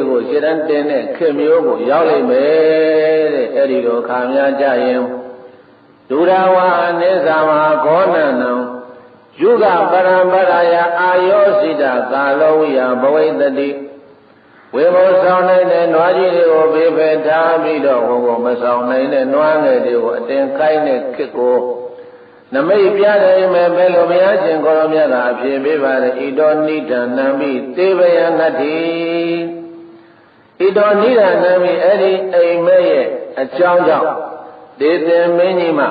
ကိုရှင်းတင်တဲ့ခေမျိုးကိုရောက်လိမ့်မယ်တဲ့အဲ့ဒီတော့ခါများကြရင်ဒုရဝအနေသာမခောနနံယုဂပရံပရာယအာယောစိတကာလောဝိယဘဝိတတိဝေဘောဆောင်နိုင်တဲ့နွားကြီးတွေကိုဘေးဖယ်ထားပြီးတော့ဝေဘောမဆောင်နိုင်တဲ့နွားငယ်တွေကိုအတင်ကိုင်းတဲ့ခေတ်ကိုနမိတ်ပြတယ်မယ်ဘယ်လိုမရခြင်းကိုရောမြတ်ကအဖြစ်ပေးပါတယ်ဣတောနိဒာနံမိသေဗယနတ္တိဣတောနိဒာနံမိအဲ့ဒီအိမ်မဲရဲ့အကြောင်းကြောင့်ဒေသမင်းကြီးမှာ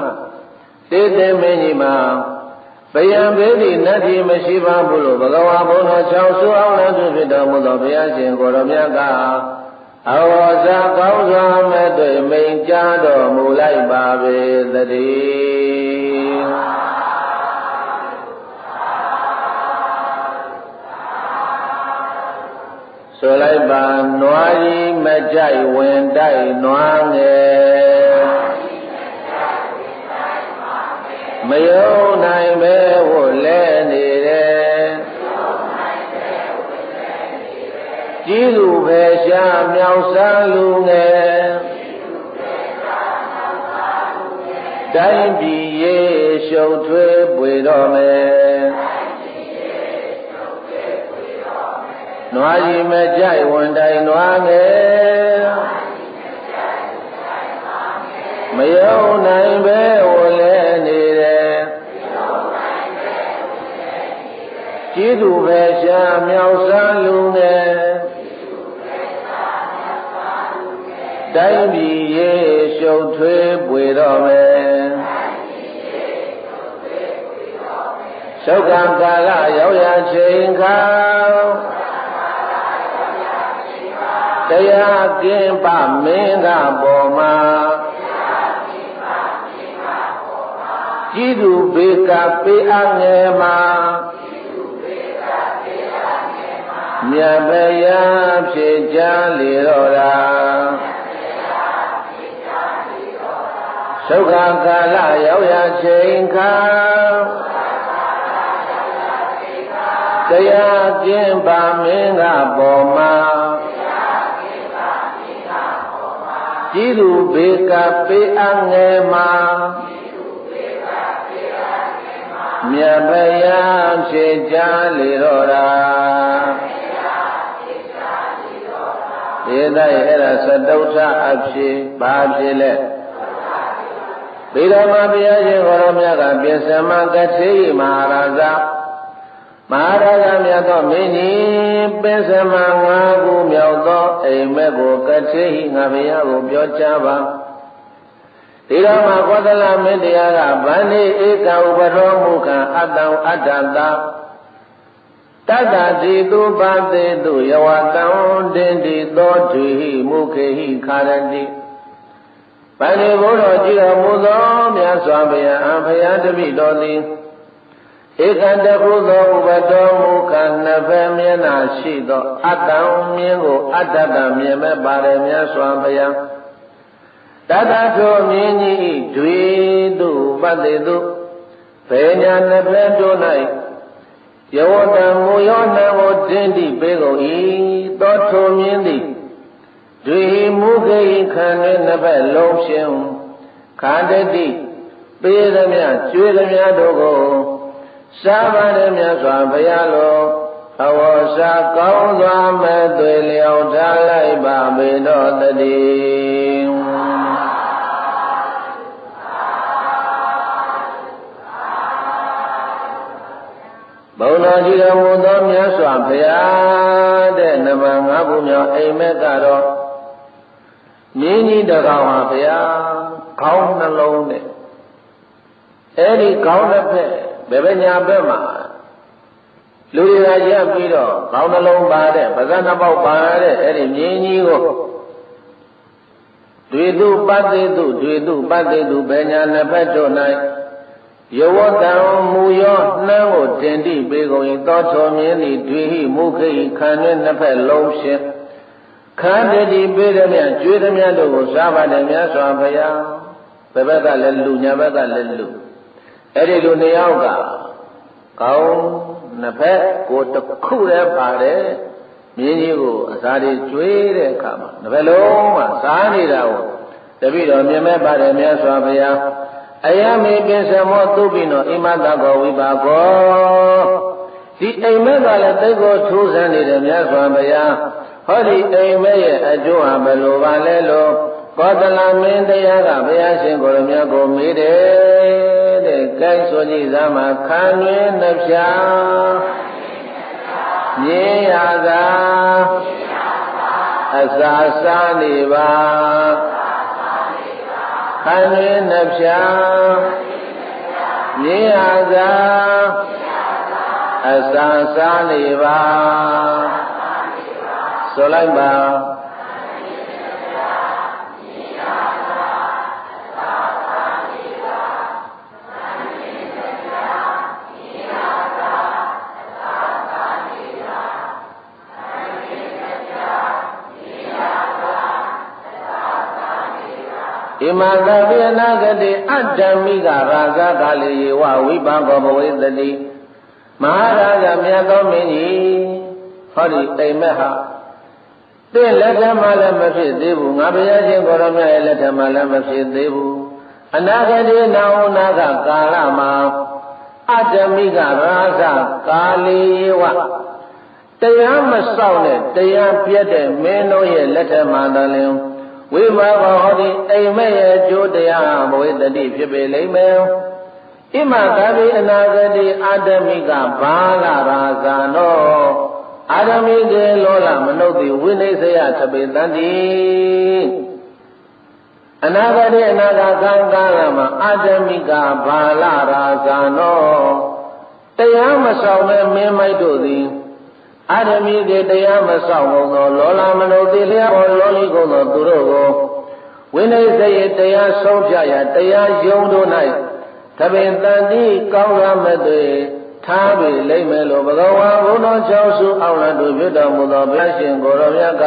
ဘယံဘေဒီနတ္တိမရှိပါဘူးလို့ဘဂဝါဘုန်းတော်၆ဆူအောင်လည်းသူဖြစ်တော်မူသောဘုရားရှင်ကိုရောမြတ်ကအဝါစာကောင်းစွာမဲ့တွေ့မိန်ကြားတော်မူလိုက်ပါပေသတည်းဆိုလိုက်ပါနွားကြီးမကြိုက်ဝင်တိုက်နွားငယ်မယုံနိုင်ပဲဝတ်လဲနေတယ်ကြီးသူပဲရှာမြောက်စားလူငယ်တိုင်းပြည်ရေးရှုပ်ထွေးပွေတော့မယ်နွားကြီးမကြိုက်ဝင်တိုင်နွားငယ်မယုံနိုင်ပဲဝလဲနေတယ်ကြီးသူပဲရှာမြောက်စားလူငယ်တိုင်းပြည်ရေးရှုပ်ထွေးပွေတော့မယ်သုက္ကံကာလရောက်ရချိန်ခါတရားကင်းပမင်းကပေါ်မှာကြီးသူဘေကပေးအငယ်မှာမြတ်ဗျာဖြစ်ကြလေတော့တာသုက္ခကာလရောက်ရချိန်ခါတရားကင်းပါမင်းကပေါ်မှာကြီးသူဘေကပေးအငယ်မှာမြတ်ဗျာဖြစ်ကြလေတော့တာဒီတိုင်းအဲ့ဒါသတုထအဖြစ်ဘာဖြစ်လဲဗိဓမာဘုရားရှင်ကိုရောမြတ်ကပြင်စမကတိမဟာရာဇမြတ်သောမင်းကြီးပင်စမ၅ခုမြောက်သောအိမ်မက်ကိုကတိငါဘုရားကိုပြောကြားပါဒီတော့မှကောသလမင်းတရားကဗန္တိဧကဥပရောမုခံအတ္တံအတ္တတာတတ္တတိတုပသေတုယဝတံတင်တိသောဓိဟိမုခေဟိခာရတိဗန္တိဘုရောကြည်တော်မူသောမြတ်စွာဘုရားဘုရားတပိတော်သည်ဧကံတခုသောဥပတော်မူခံနှစ်ဖက်မျက်နှာရှိသောအတ္တံမြင်ကိုအတ္တတမြင်မဲ့ပါတယ်မြတ်စွာဘုရားတတထိုမြင်ကြီးဒွေတုပတ္တိတုဘေညာနှစ်ဖက်တို့၌ယောတံမူယောနံကိုတင်းတိပေးကုန်၏သောထိုမြင်သည်ဒွေမူခေခံတွင်နှစ်ဖက်လုံးဖြင့်ခန္တတိပေးသမျှကျွေးသမျှတို့ကိုစားပါရမြတ်စွာဘုရားလိုအဝေါ်စာကောင်းစွာမဲ့သွေလျောက်ထားလိုက်ပါပေတော့တည်းဘုံတော်ကြီးတော်မူသောမြတ်စွာဘုရားတဲ့နမ၅ခုမြောက်အိမ်မက်ကတော့မြင်းကြီးတကောင်ဟာဘုရားခေါင်းနှလုံးနဲ့အဲ့ဒီခေါင်းတစ်ဖက်ဘယ်ညာဘက်မှာလူတွေကရပ်ပြီးတော့ခေါင်းနှလုံးပါတဲ့ပါးစပ်နှစ်ပေါက်ပါတဲ့အဲ့ဒီမြင်းကြီးကိုတွေတုပတ္တိတုဘယ်ညာနှစ်ဖက်တို့၌ယောဝတံမူယောနှမ်းကိုတင်တိပေးကုန်၏သောထောမြင်းသည်တွေဟိမုခိခံတွင်နှစ်ဖက်လုံးဖြင့်ခန္တတိပေးသည်မြတ်ကျွေးသည်မြတ်တို့ကိုစားပါတယ်မြတ်စွာဘုရားဘယ်ဘက်ကလည်းလူညာဘက်ကလည်းလူအဲ့ဒီလူနှစ်ယောက်ကကောင်းနှစ်ဖက်ကိုတစ်ခုတည်းပါတယ် မြင်းကြီးကိုအစာတွေကျွေးတဲ့အခါမှာတစ်ဖက်လုံးမှာစားနေတာကိုတပည့်တော်မြင်မဲ့ပါတယ်မြတ်စွာဘုရားအယမေပင်စမောသုပိနောဣမတကောဝိပါကောဒီအိမ်မက်ကလည်းတိတ်ကိုထူးဆန်းနေတယ်မြတ်စွာဘုရားဟောဒီအိမ်မက်ရဲ့အကျိုးဟာဘယ်လိုပါလဲလို့ကောသလမင်းတရားကဘုရားရှင်ကိုရမြတ်ကိုမေးတယ်တဲ့ကဲဆိုကြည့်စမ်းမှာခံရင်းနှဖျားမြင်ရသာအစာစားနေပါခံရင်းနှဖျားမြင်ရသာအစာစားနေပါဆိုလိုက်ပါဣမသဗေနဂတိအတ္တမိကရာဇကာလေဝဝိပါကောဘဝေတတိမဟာရာဇမြတ်သောမင်းကြီးဟောဒီအိမ်မက်ဟာတင့်လက်ထမှာလည်းမဖြစ်သေးဘူးငါဘုရားရှင်ကိုရောမြတ်ရဲ့လက်ထမှာလည်းမဖြစ်သေးဘူးအနာဂတိနာဝနာကကာလမှာအတ္တမိကရာဇကာလေဝတရားမစောင့်နဲ့တရားပြတ်တဲ့မင်းတို့ရဲ့လက်ထမှာတည်းဝိမာဘောဟောဒီအိမ်မက်ရဲ့အကျိုးတရားဘဝတတိဖြစ်ပေလိမ့်မယ်ဣမသဗေအနာဂတိအာတမိကဘာလရာဇာနောအာရမိကေလောလမနုဿိဝိနိစ္စယသပေတံတိအနာဂတိအနာဂတ်ကာလမှာအာတမိကဘာလရာဇာနောတရားမဆောင်တဲ့မင်းမိုက်တို့သည်အာရမိကေတရားမဆောင်ကုန်သောလောလမနုဿိလျာဘောလောလီကုန်သောသူတို့ကိုဝိနိစ္စယတရားဆုံးဖြတ်ရာတရားယုံတို့၌သဗ္ဗေတန်တိကောင်းရမသွေထားပြီလိမ့်မယ်လို့ဘဂဝါဘုန်းတော်ကျောင်းစုအောင်လတို့ဖြစ်တော်မူသောဘုရားရှင်ကိုရောမြတ်က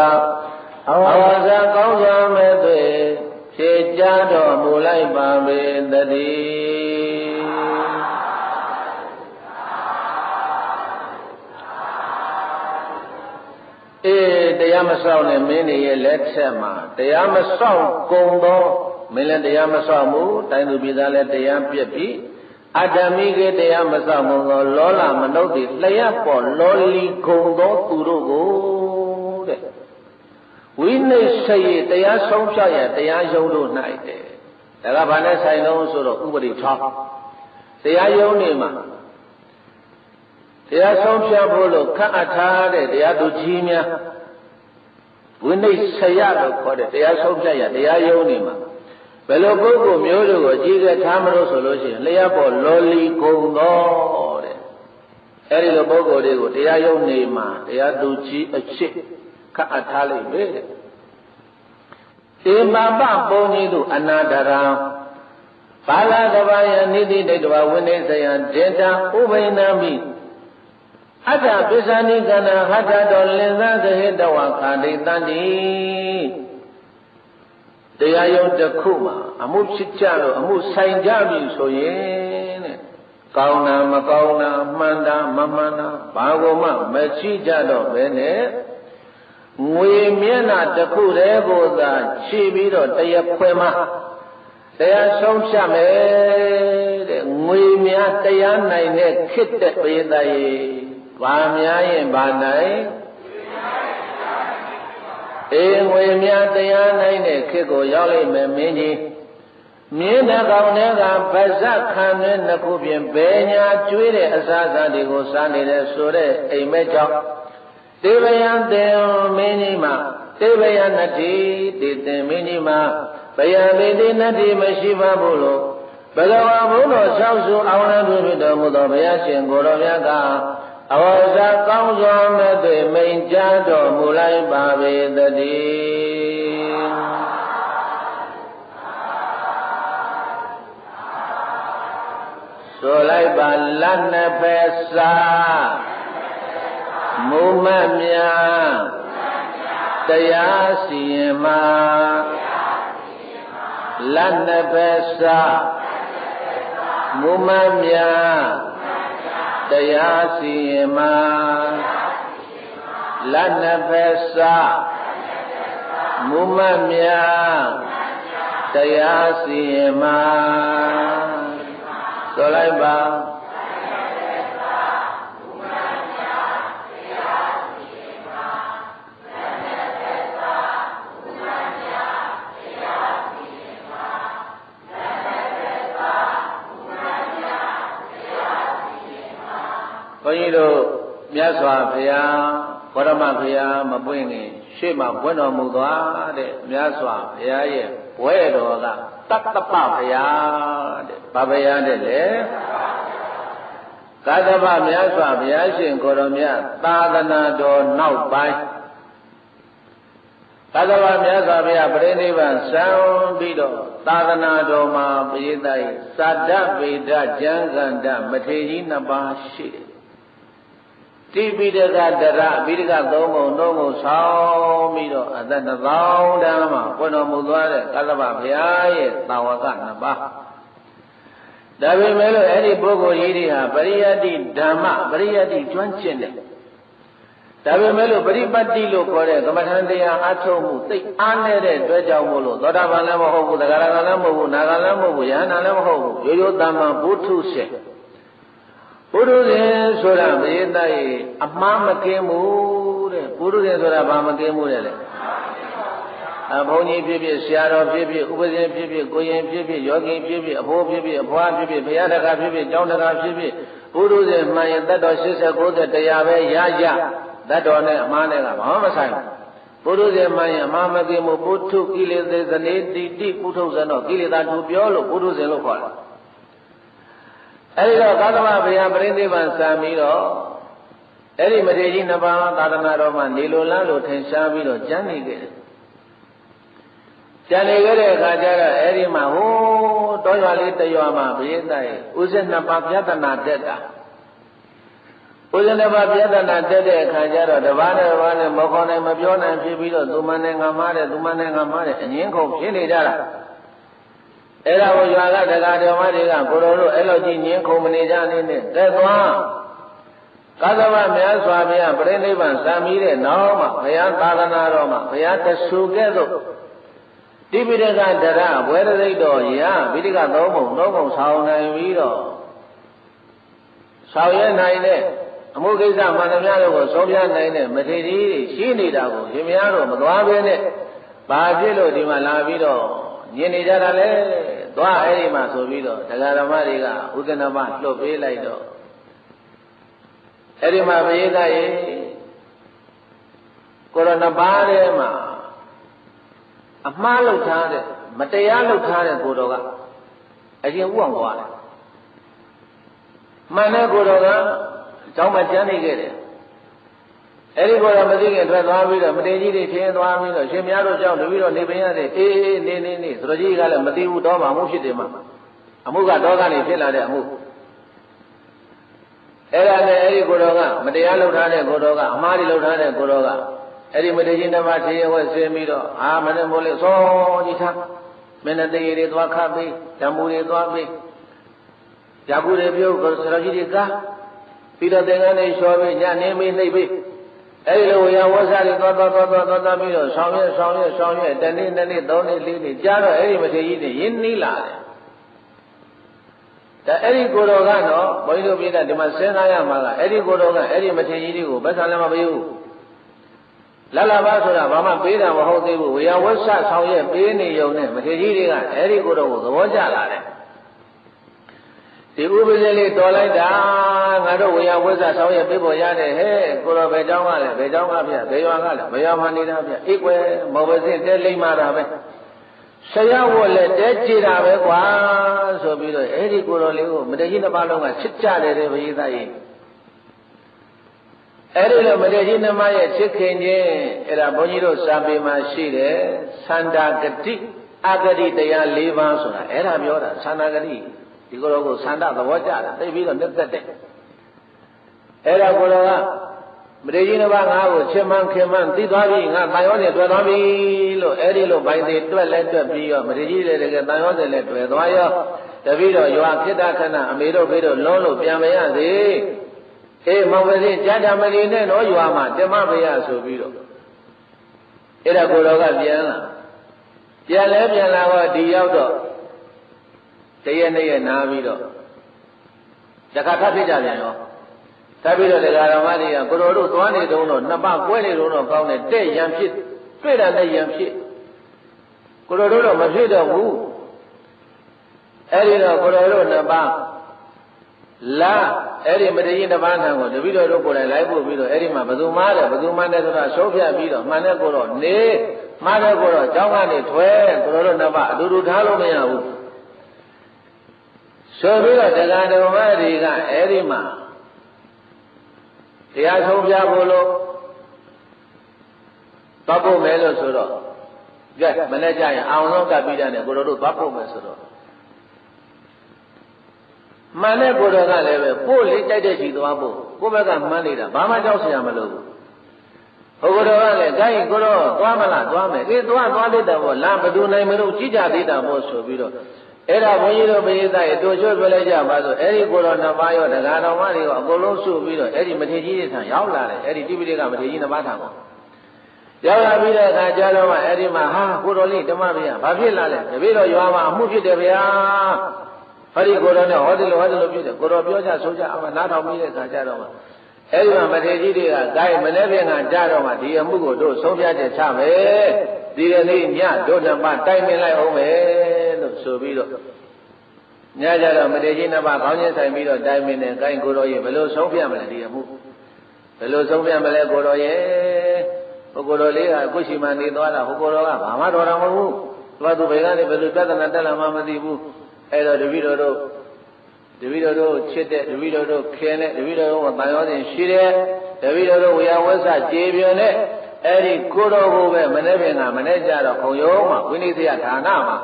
အဝါဇာကောင်းစွာမဲ့သွေဖြေကြတော်မူလိုက်ပါပေတည်းတရားမဆောင်တဲ့မင်းတွေရဲ့လက်ထက်မှာတရားမဆောင်ကုန်သောမင်းလည်းတရားမဆောင်ဘူးတိုင်းသူပြည်သားလည်းတရားပြက်ပြီးအတ္တမိကေတရားမဆောင်ဘူးသောလောလမနုဿိလျှက်ပေါ်လောလီကုန်သောသူတို့ကိုတဲ့ဝိနိစ္စယေတရားဆုံးဖြတ်ရတရားယုံတို့၌တဲ့ဒါကဘာနဲ့ဆိုင်လုံးဆိုတော့ဥပရိထောတရားယုံနေမှာတရားဆုံးဖြတ်ဖို့လို့ခန့်အပ်ထားတဲ့တရားသူကြီးများဝိနိစ္စယလို့ခေါ်တဲ့တရားဆုံးဖြတ်ရတရားယုံနေမှာဘယ်လိုပုဂ္ဂိုလ်မျိုးတို့ကိုကြီးကထားမလို့ဆိုလို့ရှိရင်လျှက်ပေါ်လောလီကုန်တော့တဲ့အဲဒီလိုပုဂ္ဂိုလ်တွေကိုတရားယုံနေမှာတရားသူကြီးအချစ်ခန့်အပ်ထားလိုက်ပဲတဲ့ဧမပပုံကြီးတို့အနာတရံဘာလာတဘာယနိတိတိတဘာဝိနိစ္စယဒေတာဥပိန္နမိအတ္တပစ္ဆာနိကနာဟတ္တတော်လင်္သာသဟိတဝခာတိတန္တိတရားယုံတစ်ခုမှာအမှုဖြစ်ကြလို့အမှုဆိုင်ကြပြီဆိုရင်တဲ့ကောင်းတာမကောင်းတာမှန်တာမမှန်တာဘာကိုမှမရှိကြတော့ဘဲနဲ့ငွေမျက်နှာတစ်ခုတည်းကိုသာခြိပြီးတော့တရားခွဲမှာတရားဆုံးဖြတ်မယ်တဲ့ငွေများတရားနိုင်တဲ့ခစ်တဲ့ပေတရေဘာများရင်ဘာနိုင်ငွေများတရားနိုင်တဲ့ခေတ်ကိုရောက်လိမ့်မယ်မင်းကြီးမြင်းတဲ့ကောင်တွေကဗဇက်ခံတဲ့နှစ်ခုဖြင့်ဘယ်ညာကျွေးတဲ့အစားအစာတွေကိုစားနေတဲ့ဆိုတဲ့အိမ်မက်ကြောင့်တေဗယံတင်မင်းကြီးမှာတေဗယံနတိတေတင်မင်းကြီးမှာဘယံပေတိနတိမရှိပါဘူးလို့ဘဂဝါဘုန်းတော်ဆောက်စုအောင်လည်းဖြစ်တော်မူသောဘုရားရှင်ကိုယ်တော်မြတ်ကအဝါဇာကောင်းစွာမဲ့သွေမိန်ကြားတော်မူလိုက်ပါပေတည်းဆိုလိုက်ပါလက်နှစ်ဖက်စားမူမတ်များတရားစီရင်မှာလက်နှစ်ဖက်စားမူမတ်များတရားစီရင်မှာ လက်နှစ်ဖက်စာမူမတ်များတရားစီရင်မှာဆိုလိုက်ပါဘုန်းကြီးတို့မြတ်စွာဘုရားဗောဓမဘုရားမပွင့်ခင်ရှေ့မှာပွင့်တော်မူသွားတဲ့မြတ်စွာဘုရားရဲ့ဘွဲတော်ကတတ္တပဘုရားတဲ့ဘာဘုရားတဲ့လေကာသဗမြတ်စွာဘုရားရှင်ကိုရောမြတ်သာသနာတော်နောက်ပိုင်းကာသဗမြတ်စွာဘုရားပြိဋိဘံစံပြီးတော့သာသနာတော်မှာပရိသတ်စာဒ္ဓဗေဒကျမ်းဂန္ဓမထေရကြီးနှစ်ပါးရှိတယ်တိပိဋကတရပိဋကသုံးပုံလုံးကိုဆောင်းပြီးတော့အသက်1000တန်းမှာပွင့်တော်မူသွားတဲ့ကာသဗဘုရားရဲ့သာဝကနှစ်ပါးဒါပေမဲ့လို့အဲ့ဒီပုဂ္ဂိုလ်ကြီးတွေဟာပရိယတ္တိဓမ္မပရိယတ္တိကျွမ်းကျင်တယ်ဒါပေမဲ့လို့ပရိပတ်တိလို့ခေါ်တဲ့ကမ္မထံတရားအထုတ်မှုသိအားနေတဲ့အတွက်ကြောင့်မို့လို့သောတာပန်လည်းမဟုတ်ဘူးသဂရကလည်းမဟုတ်ဘူးနာဂလည်းမဟုတ်ဘူးယဟန္တာလည်းမဟုတ်ဘူးရိုးရိုးတမ္မာဘုထုရှင်ပုရုဇဉ်ဆိုတာဘိသရဲ့အမှားမကင်းဘူးတဲ့ပုရုဇဉ်ဆိုတာဘာမကင်းဘူးတဲ့လေဘုန်းကြီးဖြစ်ဖြစ်ဆရာတော်ဖြစ်ဖြစ်ဥပဇင်ဖြစ်ဖြစ်ကိုရင်ဖြစ်ဖြစ်ယောဂီဖြစ်ဖြစ်အဖိုးဖြစ်ဖြစ်အဖွားဖြစ်ဖြစ်ဘုရားတကာဖြစ်ဖြစ်ကျောင်းတကာဖြစ်ဖြစ်ပုရုဇဉ်မှန်ရင်တတ်တော်80 90တရားပဲရရတတ်တော်နဲ့အမှားနဲ့ကဘာမှမဆိုင်ဘူးပုရုဇဉ်မှန်ရင်အမှားမကင်းဘူးပုထုကိလေသေဇနေတိတိပုထုဇဉ်တော့ကိလေသာသူပြောလို့ပုရုဇဉ်လို့ခေါ်တယ်အဲဒီတော့ကာသဗဘုရားပြိဋိဘံစံပြီးတော့အဲ့ဒီမထေရကြီးနှစ်ပါးသာသနာတော်မှာနေလိုလားလို့ထင်ရှားပြီးတော့ကျမ်းနေခဲ့တယ်ကျန်နေခဲ့တဲ့အခါကျတော့အဲ့ဒီမှာဟိုးတောရွာလေးတရွာမှာဘုရင်သားရဲ့ဥစ္စာနှစ်ပါးပြဿနာတက်တာဥစ္စာနှစ်ပါးပြဿနာတက်တဲ့အခါကျတော့တပါးနဲ့တပါးနဲ့မခေါ်နိုင်မပြောနိုင်ဖြစ်ပြီးတော့သူမနဲ့ငါမားတယ်သူမနဲ့ငါမားတယ်အငင်းခုန်ဖြစ်နေကြတာအဲ့ဒါကိုရွာကတရားတော်မတွေကကိုတော်တို့အဲ့လိုကြီးငင်းခုန်မနေကြနေနဲ့တက်သွားကာသဗမြတ်စွာဘုရားပြိဋိဘံစံပြီးတဲ့နောက်မှာဘုရားသာသနာတော်မှာဘုရားတဆူကဲ့သို့တိပိဋကတရဘွဲရိတ်တော်ရပိဋကသုံးပုံဆောင်နိုင်ပြီးတော့ဆောင်ရွက်နိုင်တဲ့အမှုကိစ္စမှန်သမျှတို့ကိုဆုံးဖြတ်နိုင်တဲ့မထေရကြီးရှိနေတာကိုရှင်များတို့မသွားဘဲနဲ့ဘာဖြစ်လို့ဒီမှာလာပြီးတော့ညင်နေကြတာလဲသွားအဲ့ဒီမှာဆိုပြီးတော့တရားဓမ္မတွေကဥဒ္ဒနာမလှုပ်ပေးလိုက်တော့အဲ့ဒီမှာဘုရားရဲ့ကိုရဏပါးထဲမှာအမှားလုပ်ထားတဲ့မတရားလုပ်ထားတဲ့ကိုတော်ကအရင်ဥအောင်သွားတယ်မှန်တဲ့ကိုတော်ကအကြောင်းမကျမ်းနေခဲ့တယ်အဲ့ဒီကိုတော်မသိခင်ထွက်သွားပြီးတော့မတင်ကြီးတွေထင်းသွားပြီးတော့ရှင်များတို့ကြောင့်တပည့်တော်နေပင်ရတယ်အေးနေသတော်ကြီးကလည်းမသိဘူးတော့မှအမှုဖြစ်တယ်မှာအမှုကတော့ကနေဖြစ်လာတဲ့အမှုအဲ့ဒါနဲ့အဲ့ဒီကိုတော်ကမတရားလုပ်ထားတဲ့ကိုတော်ကအမှားတွေလုပ်ထားတဲ့ကိုတော်ကအဲ့ဒီမထေရကြီးတစ်ပါးထေရဝက်ဆင်းပြီးတော့မနဲ့မိုးလေးစောကြီးထားမင်းနဲ့တရေတွေသွားခတ်ပြီးဓမ္မူတွေသွားပြီးဇာကူတွေပြုတ်ဆရာကြီးတွေကပြီးတော့သင်္ကန်းတွေလျှော်ပြီးညနေမေးနှိပ်ပြီးအဲ့ဒီလိုဝေယဝဆတွေသွားပြီးတော့ဆောင်ရွက်တနေ့2နေ့3နေ့4နေ့ကြာတော့အဲ့ဒီမထေရကြီးတွေရင်းနှီးလာတယ်ဒါအဲ့ဒီကိုတော်ကတော့ဘုန်းကြီးတို့ပြည်ကဒီမှာစဉ်းစားရမှာကအဲ့ဒီကိုတော်ကအဲ့ဒီမထေရကြီးတွေကိုဘယ်ဆံလည်းမပေးဘူးလလပါဆိုတာဘာမှပေးတာမဟုတ်သေးဘူးဝေယဝဆဆောင်ရွက်ပေးနေုံနဲ့မထေရကြီးတွေကအဲ့ဒီကိုတော်ကိုသဘောကျလာတယ်ဒီဥပဒေလေးတော်လိုက်တာငါတို့ဝေယဝဆဆောင်ရွက်ပေးဖို့ရတယ်ဟဲ့ကိုတော်ဘယ်ကြောင်းကလဲဘယ်ကြောင်းကဗျဘယ်ရွာကလဲဘယ်ရွာမှနေတာဗျအိတ်ွယ်မော်ပစင်းတဲလိမ့်မာတာပဲဆရာဝတ်လက်တဲကြည်တာပဲကွာဆိုပြီးတော့အဲ့ဒီကိုတော်လေးကိုမထေရကြီးနှစ်ပါးလုံးကချစ်ကြတယ်တဲ့ဘုရားသားကြီးအဲ့ဒီလိုမထေရကြီးနှစ်ပါးရဲ့ချစ်ခင်ခြင်းအဲ့ဒါဘုန်းကြီးတို့စာပေမှာရှိတယ်သန္တာဂတိအဂတိတရား၄ပါးဆိုတာအဲ့ဒါပြောတာသန္တာဂတိဒီကိုတော်ကိုသန္တာသဘောကျတာသိပြီးတော့နှစ်သက်တယ်အဲ့ဒါကိုတော်ကမထေရကြီးနှစ်ပါးငါ့ကိုချစ်မှန်းခင်မှန်းသိသွားပြီငါတန်ရောနဲ့တွေ့သွားပြီလို့အဲ့ဒီလိုဘိုင်းသေးတွက်လက်တွက်ပြီးတော့မထေရကြီးလည်းတကယ်တန်ရောနဲ့လည်းတွေ့သွားရောတပည့်တော်ရွာခိတ္တခဏအမေတို့ဖေးတို့လုံးလို့ပြန်မရသေး မောင်ပစီကြာတာမလီနဲ့တော့ရွာမှာဓမ္မဗျာဆိုပြီးတော့အဲ့ဒါကိုတော်ကပြန်လာတော့ဒီရောက်တော့တရက်နှစ်ရက်နားပြီးတော့တခါထပ်ဖြစ်ကြပြန်ရောထပ်ပြီးတော့တရားတော်မတွေကကိုတော်တို့သွားနေတုန်းတော့နှစ်ပါးကွဲနေတုန်းတော့ကောင်းတယ်တဲ့ရံဖြစ်တွေ့တာနဲ့ရံဖြစ်ကိုတော်တို့တော့မဖြစ်တော့ဘူးအဲ့ဒီတော့ကိုတော်တို့နှစ်ပါးလာအဲ့ဒီမထေရကြီးတစ်ပါးထံကိုတပည့်တော်တို့ကိုယ်တိုင်လိုက်ပို့ပြီးတော့အဲ့ဒီမှာဘယ်သူမှတဲ့ဆိုတာရှုံးပြပြီးတော့မှန်တဲ့ကိုတော့နေမှားတဲ့ကိုတော့ကျောင်းကနေထွဲကိုတော်တို့နှစ်ပါးအတူတူထားလို့မရဘူးဆိုပြီးတော့တရားတော်မတွေကအဲ့ဒီမှာတရားဆုံးပြဖို့လို့သွားဖို့မယ်လို့ဆိုတော့ကြက်မနေ့ကျရင်အောင်ဆုံးကပ်ပြီးတဲ့နဲ့ကိုတော်တို့သွားဖို့မယ်ဆိုတော့မှန်တဲ့ကိုတော်ကလည်းပဲပို့လေးတိုက်တဲ့ချီသွားဖို့ကိုယ့်ဘက်ကမှန်းနေတာဘာမှကြောက်စရာမလိုဘူးဟိုကိုတော်ကလည်းဒါရင်ကိုတော်သွားမလားသွားမယ်ဒီသွားသေးတယ်ပေါ့လာဘသူနိုင်မလို့ကြည့်ကြသေးတာပေါ့ဆိုပြီးတော့အဲ့ဒါဘုန်းကြီးတို့ပရိသတ်ရေတို့ကျွတ်ပြလိုက်ကြပါဆိုအဲ့ဒီကိုတော်နှစ်ပါးရောတရားတော်မတွေရောအကုန်လုံးစုပြီးတော့အဲ့ဒီမထေကြီးတွေထံရောက်လာတယ်အဲ့ဒီတိပိဋကမထေကြီးနှစ်ပါးထံကိုရောက်လာပြီးတဲ့အခါကျတော့မှအဲ့ဒီမှာဟာကိုတော်လေးဓမ္မဗျာဘာဖြစ်လာလဲတပည့်တော်ရွာမှာအမှုဖြစ်တယ်ဗျာဟောဒီကိုတော်နဲ့ဟောဒီလိုဖြစ်တယ်ကိုတော်ပြောကြဆိုကြအမှနားထောင်ပြီးတဲ့အခါကျတော့မှအဲ့ဒီမှာမထေကြီးတွေကဂိုင်းမနေ့ပြန်ကကြတော့မှဒီအမှုကိုတို့ဆုံးဖြတ်ချက်ချမယ်ဒီကနေ့ညတို့နှစ်ပါးတိုင်ပင်လိုက်အောင်မယ်လို့ဆိုပြီးတော့ညကြတော့မထေကြီးနှစ်ပါးခေါင်းချင်းဆိုင်ပြီးတော့တိုင်ပင်တယ်ဂိုင်းကိုတော်ရေဘယ်လိုဆုံးဖြတ်မလဲဒီအမှုဘယ်လိုဆုံးဖြတ်မလဲကိုတော်ရေဟိုကိုတော်လေးကကိုရှိမှနေသွားတာဟိုကိုတော်ကဘာမှတော်တာမဟုတ်ဘူးသူဘယ်ကနေဘယ်လိုပြဿနာတက်လာမှမသိဘူးအဲ့တော့တပည့်တော်တို့ချစ်တဲ့တပည့်တော်တို့ခင်တဲ့တပည့်တော်တို့ကတန်ရောစဉ်ရှိတဲ့တပည့်တော်တို့ဝေယဝဆကြေပြင်းတဲ့အဲ့ဒီကိုတော်ကိုပဲမနေ့ပြင်ကမနေ့ကျတော့ခုံရုံးမှာဝိနည်းစရဌာနမှာ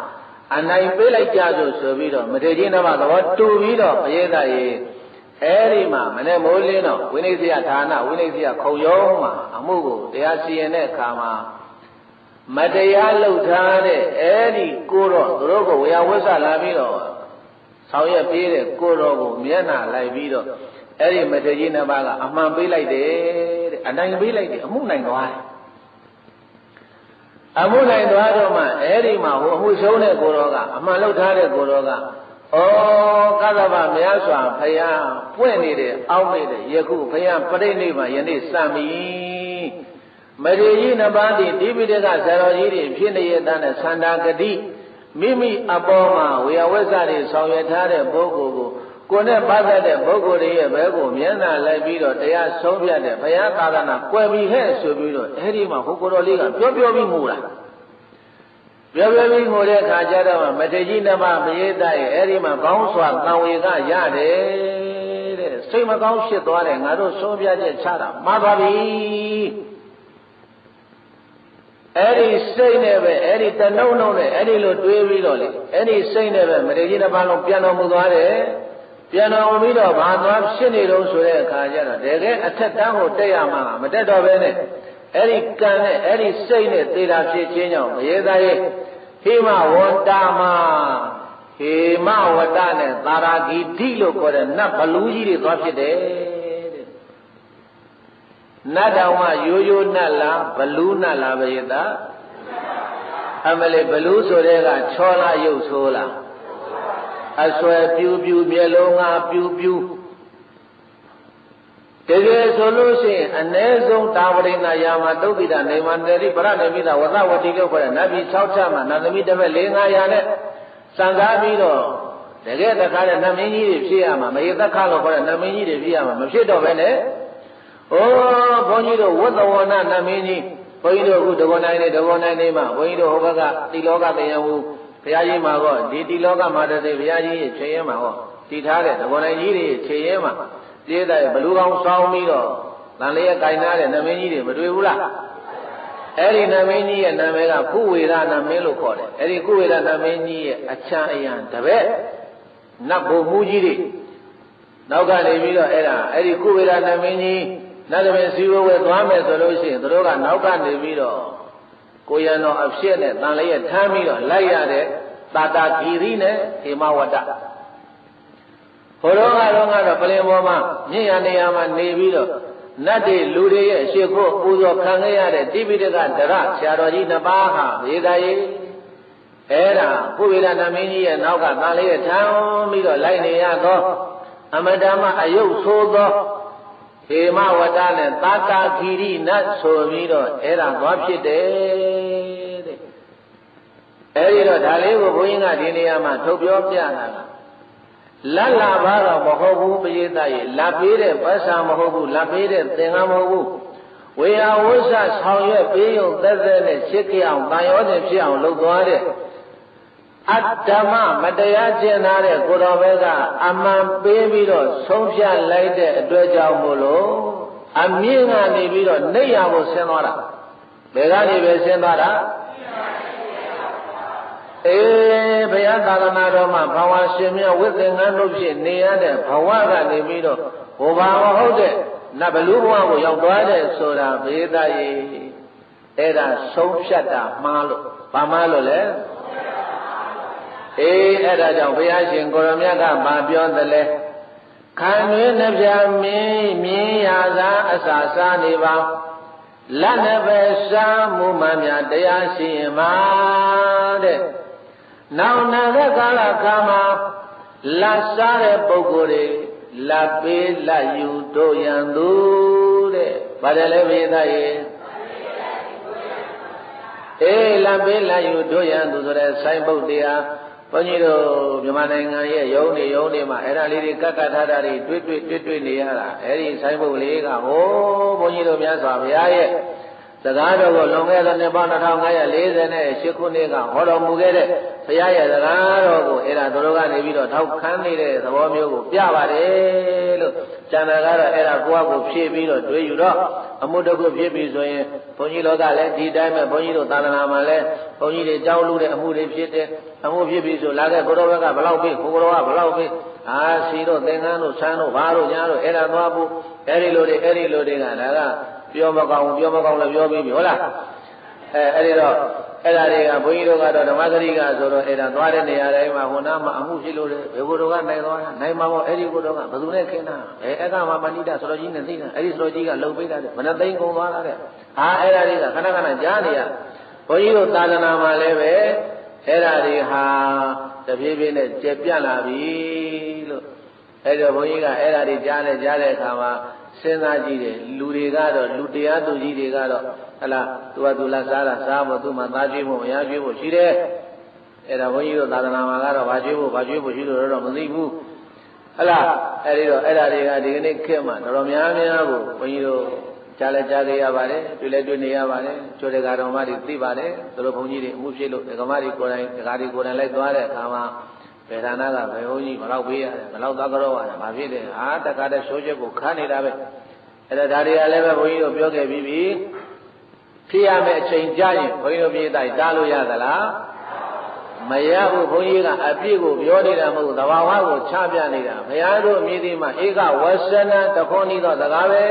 အနိုင်ပေးလိုက်ကြဆိုပြီးတော့မထေကြီးနှစ်ပါးသဘောတူပြီးတော့ပရိသတ်ရေအဲ့ဒီမှာမနေ့မိုးလင်းတော့ဝိနည်းစရဌာနဝိနည်းစရခုံရုံးမှာအမှုကိုတရားစီရင်တဲ့အခါမှာမတရားလှုပ်ထားတဲ့အဲ့ဒီကိုတော့သူတို့ကဝေယဝဆလာပြီးတော့ဆောင်ရွက်ပေးတဲ့ကိုတော်ကိုမျက်နှာလိုက်ပြီးတော့အဲ့ဒီမထေကြီးနှစ်ပါးကအမှန်ပေးလိုက်တယ်တဲ့အနိုင်ပေးလိုက်တယ်အမှုနိုင်သွားတယ်အမှုနိုင်သွားတော့မှအဲ့ဒီမှာဟိုအမှုရှုံးတဲ့ကိုတော်ကအမှန်လုပ်ထားတဲ့ကိုတော်ကကသဗ္ဗများစွာဖယားပွင့်နေတယ်အောက်နေတဲ့ယခုဖယားပြိဋိနိဗ္ဗာန်ယနေ့စံပြီမထေကြီးနှစ်ပါးသည်ဒီပိဋကဇာတော်ကြီးတွေဖြစ်နေရတဲ့သန္တာဂတိမိမိအပေါ်မှာဝေယဝဆတွေဆောင်ရွက်ထားတဲ့ပုဂ္ဂိုလ်ကိုနဲ့ပတ်သက်တဲ့ပုဂ္ဂိုလ်တွေရဲ့ဘဲကိုမျက်နှာလိုက်ပြီးတော့တရားဆုံးဖြတ်တဲ့ဘုရားသာသနာကွယ်ပြီးဟဲ့ဆိုပြီးတော့အဲ့ဒီမှာဟိုကိုတော်လေးကပြောပြီးငိုတာပြောပြီးငိုတဲ့အခါကျတော့မထေကြီးနှစ်ပါးပရိသတ်ရဲ့အဲ့ဒီမှာကောင်းစွာတန်ဝေကရတယ်တဲ့စိတ်မကောင်းဖြစ်သွားတယ်ငါတို့ဆုံးဖြတ်ချက်ချတာမှားပါပြီအဲ့ဒီစိတ်နဲ့ပဲအဲ့ဒီတနှုံနဲ့အဲ့ဒီလိုတွေးပြီးတော့လေအဲ့ဒီစိတ်နဲ့ပဲမထေကြီးတစ်ပါးလုံးပြန်တော်မူသွားတယ်ပြန်တော်ပြီးတော့ဘာသွားဖြစ်နေတော့ဆိုတဲ့အခါကျတော့တကယ်အထက်တန်းကိုတက်ရမှာမတက်တော့ဘဲနဲ့အဲ့ဒီကံနဲ့အဲ့ဒီစိတ်နဲ့သေတာဖြစ်ခြင်းကြောင့်ဘယေသားရဲ့ဟိမဝတ္တမဟိမဝတ္တနဲ့သာရာဂီတိလို့ခေါ်တဲ့နတ်ဘလူးကြီးတွေသွားဖြစ်တယ်နတ်တောင်မှရိုးနတ်လားဘလူးနတ်လားဘယေသားအမလေးဘလူးဆိုတဲ့ကချောလားရုပ်ဆိုးလားအဆွဲပြူမျက်လုံးငါပြူတကယ်ဆိုလို့ရှိရင်အ ਨੇ ဆုံးတာဝရိဏယာမတုတ်တိတာနေမန္တရိပရဏိမိတာဝသဝတိလို့ခေါ်တဲ့နတ်ပြည်6ချက်မှာနတ်သမီးတစ်ဖက်4-500နဲ့စံကားပြီးတော့တကယ်တခါတဲ့နတ်မင်းကြီးတွေဖြစ်ရမှာမရေသက်ခလို့ခေါ်တဲ့နတ်မင်းကြီးတွေဖြစ်ရမှာမဖြစ်တော့ဘဲနဲ့ဘုန်းကြီးတို့ဝတ္တဝနာနတ်မင်းကြီးဘုန်းကြီးတို့အခုတကောနိုင်နေမှာဘုန်းကြီးတို့ဟိုဘက်ကတိလောကတရားဟုဘုရားကြီးမှာတော့ဒီတိလောကမှာတည်းဘုရားကြီးရဲ့ခြေရဲမှာဟောတည်ထားတဲ့တကောနိုင်ကြီးတွေခြေရဲမှာပြည့်တဲ့ဘလူကောင်းဆောင်းပြီးတော့တန်လေးရဲ့ကိုင်နာတဲ့နမင်းကြီးတွေမတွေ့ဘူးလားအဲ့ဒီနမင်းကြီးရဲ့နာမည်ကကုဝေဒနာမင်းလို့ခေါ်တယ်အဲ့ဒီကုဝေဒနာမင်းကြီးရဲ့အချမ်းအယံတပည့်နတ်ဘုံမူကြီးတွေနောက်ကနေပြီးတော့အဲ့ဒီကုဝေဒနာမင်းကြီးနတ်သမီးစီဝဝဲသွားမယ်ဆိုလို့ရှိရင်သူတို့ကနောက်ကနေပြီးတော့ကိုရံတော်အဖြစ်နဲ့တန်လေးရဲ့ထမ်းပြီးတော့လိုက်ရတဲ့တာတာဂီရိနဲ့ဟေမဝတ္တ ဘုရောကတော့ပလင်ပေါ်မှာမြင့်ရနေရာမှာနေပြီးတော့နတ်တွေလူတွေရဲ့ရှေ့ဖို့ပူဇော်ခံခဲ့ရတဲ့တိပိဋကဒရဆရာတော်ကြီးနှစ်ပါးဟာဝေဒယေအဲ့ဒါပုဗ္ဗေဒနာမင်းကြီးရဲ့နောက်ကတန်လေးရဲ့ထမ်းပြီးတော့လိုက်နေရသောအမတမအယုတ်ဆိုးသောဟေမဝတ္တနဲ့သာကာခီရိနတ်ဆိုပြီးတော့အဲ့ဒါသွားဖြစ်တယ်တဲ့အဲ့ဒီတော့ဒါလေးကိုဘုန်းကြီးကဒီနေရာမှာထုတ်ပြောပြတာကလက်လာပါတော့မဟုတ်ဘူးပရိသတ်ရဲ့လက်ပေးတဲ့ပတ်စာမဟုတ်ဘူးလက်ပေးတဲ့သင်္ကန်းမဟုတ်ဘူးဝေယဝိဆဆောင်ရွက်ပေးရုံသက်သက်နဲ့ရှစ်ကြအောင်တန်ရောတဲ့ဖြစ်အောင်လုပ်သွားတဲ့အတ္တမမတရားကျင့်ထားတဲ့ကိုတော်ဘဲကအမှန်ပေးပြီးတော့ဆုံးဖြတ်လိုက်တဲ့အတွက်ကြောင့်မို့လို့အမြင့်ကနေပြီးတော့နေရကိုဆင်းသွားတာဘယ်ကနေပဲဆင်းသွားတာဘုရားသာသနာတော်မှာဘဝရှင်မြတ်ဝိသင်္ကန်းတို့ဖြစ်နေရတဲ့ဘဝကနေပြီးတော့ဘုရားမဟုတ်တဲ့နတ်ဘလူဘဝကိုရောက်သွားတဲ့ဆိုတာဘေးသားရေအဲ့ဒါဆုံးဖြတ်တာမှားလို့ဘာမှားလို့လဲအဲ့ဒါကြောင့်ဘုရားရှင်ကိုရမြတ်ကမပြောသလဲခံတွင်နှပြမင်းမြင်ရသာအစာစားနေပါလက်နှစ်ပဲစားမှုမှန်များတရားရှိရင်မှာတဲ့နောက်နာကကာလခါမှာလက်စားတဲ့ပုဂ္ဂိုလ်တွေလက်ပေးလက်ယူတို့ရန်သူတဲ့ဗါတယ်လဲဘုရားရေလက်ပေးလက်ယူတို့ရန်သူဆိုတဲ့ဆိုင်ပုဒ်တရားဘုန်းကြီးတို့မြန်မာနိုင်ငံရဲ့ယုံနေမှာအဲ့ဒါလေးတွေကတ်ထားတာတွေတွေ့နေရတာအဲ့ဒီဆိုင်ပုဒ်လေးကဟိုးဘုန်းကြီးတို့မြတ်စွာဘုရားရဲ့စကားတော်ကိုလွန်ခဲ့တဲ့နှစ်ပေါင်း2548ခုနှစ်ကဟောတော်မူခဲ့တဲ့ဘုရားရဲ့စကားတော်ကိုအဲ့ဒါတို့ကနေပြီးတော့ထောက်ခမ်းနေတဲ့သဘောမျိုးကိုပြပါတယ်လို့ကျန်တာကတော့အဲ့ဒါကိုယ့်အကိုဖြည့်ပြီးတော့တွေးယူတော့အမှုတစ်ခုဖြစ်ပြီဆိုရင်ဘုန်းကြီးတော်ကလည်းဒီတိုင်းပဲဘုန်းကြီးတို့သာသနာမှာလည်းဘုန်းကြီးတွေကြောင်းလို့တဲ့အမှုတွေဖြစ်တယ်အမှုဖြစ်ပြီဆိုလာခဲ့ကိုတော်ဘက်ကဘလောက်ပြီကိုတော်ကဘလောက်ပြီစီတို့သင်္ကန်းတို့ဆန်းတို့ဘာတို့ညာတို့အဲ့ဒါသွားဖို့အဲ့ဒီလိုတွေကဒါကပြောမကောင်းလည်းပြောပြီးပြီဟုတ်လားအဲ့ဒီတော့အဲ့ဒါတွေကဘုန်းကြီးတို့ကတော့ဓမ္မဂရိကဆိုတော့အဲ့ဒါသွားတဲ့နေရာတိုင်းမှာဟိုနားမှာအမှုရှိလို့ဘယ်ကိုယ်တော်ကနိုင်သွားနိုင်မှာပေါ့အဲ့ဒီကိုယ်တော်ကဘယ်သူနဲ့ခင်းတာအဲ့ကမှာမဏိတဆိုတော်ကြီးနဲ့သိတာအဲ့ဒီဆိုတော်ကြီးကလုံပေးတာတဲ့မနှသိန်းကုန်သွားတာတဲ့အဲ့ဒါတွေကခဏကြားနေရဘုန်းကြီးတို့သာသနာမှာလည်းပဲအဲ့ဒါတွေဟာတဖြည်းဖြည်းနဲ့ကျက်ပြန့်လာပြီလို့အဲ့တော့ဘုန်းကြီးကအဲ့ဒါတွေကြားတဲ့အခါမှာစဉ်းစားကြည့်တယ်လူတွေကတော့လူတရားသူကြီးတွေကတော့ဟလာသူကသူလာစားတာစားဖို့သူမှသားကျွေးဖို့မရကျွေးဖို့ရှိတယ်အဲ့ဒါဘုန်းကြီးတို့သာသနာမှာကတော့ဘာကျွေးဖို့ရှိလို့တော့မသိဘူးဟလာအဲ့ဒီတော့အဲ့ဒါတွေကဒီကနေ့ခေတ်မှာတော်များကိုဘုန်းကြီးတို့ကြားကြရပါတယ်တွေ့နေရပါတယ်ကျိုးတဲ့တော်မတွေသိပါတယ်သူတို့ဘုန်းကြီးတွေအမှုဖြစ်လို့ဒကမတွေကိုယ်တိုင်လိုက်သွားတဲ့အခါမှာဗေဒနာကဘယ်ဘုန်းကြီးဘလောက်ပေးရတယ်ဘလောက်သွားကြောရတယ်မဖြစ်တယ်တခါတည်းဆိုးချက်ကိုခါနေတာပဲအဲ့ဒါတွေကလည်းပဲဘုန်းကြီးတို့ပြောခဲ့ပြီးပြီဖြစ်ရမယ့်အချိန်ကြာရင်ဘုန်းကြီးတို့ပြေးတိုင်းတားလို့ရသလားမရဘူးဘုန်းကြီးကအပြည့်ကိုပြောနေတာမဟုတ်သဘာဝကိုချပြနေတာဘုရားတို့အမည်ဒီမှာဧကဝဆနတခွန်ဤသောစကားပဲ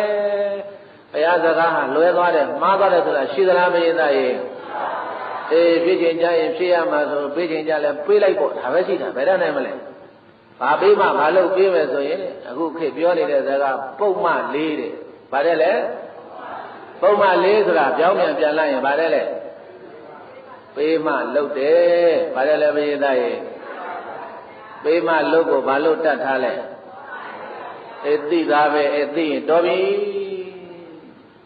ဘုရားစကားဟာလွဲသွားတယ်မှားသွားတယ်ဆိုတာရှိသလားမယင်သားရေဖြစ်ခြင်းကြရင်ဖြစ်ရမှာဆိုပေးခြင်းကြလဲပေးလိုက်ပေါ့ဒါပဲရှိတာဘယ်တော့နိုင်မလဲဘာပေးမှဘာလို့ပေးမယ်ဆိုရင်အခုခေတ်ပြောနေတဲ့စကားပုံမှန်၄တဲ့ဗါတယ်လေပုံမှန်၄ဆိုတာပြောင်းပြန်လိုက်ရင်ဗါတယ်လေပေးမှလုတ်တယ်ဗါတယ်လေဘုရားသားရေပေးမှလုတ်ကိုဘာလို့တတ်ထားလဲသိသားပဲသိရင်တော်ပြီ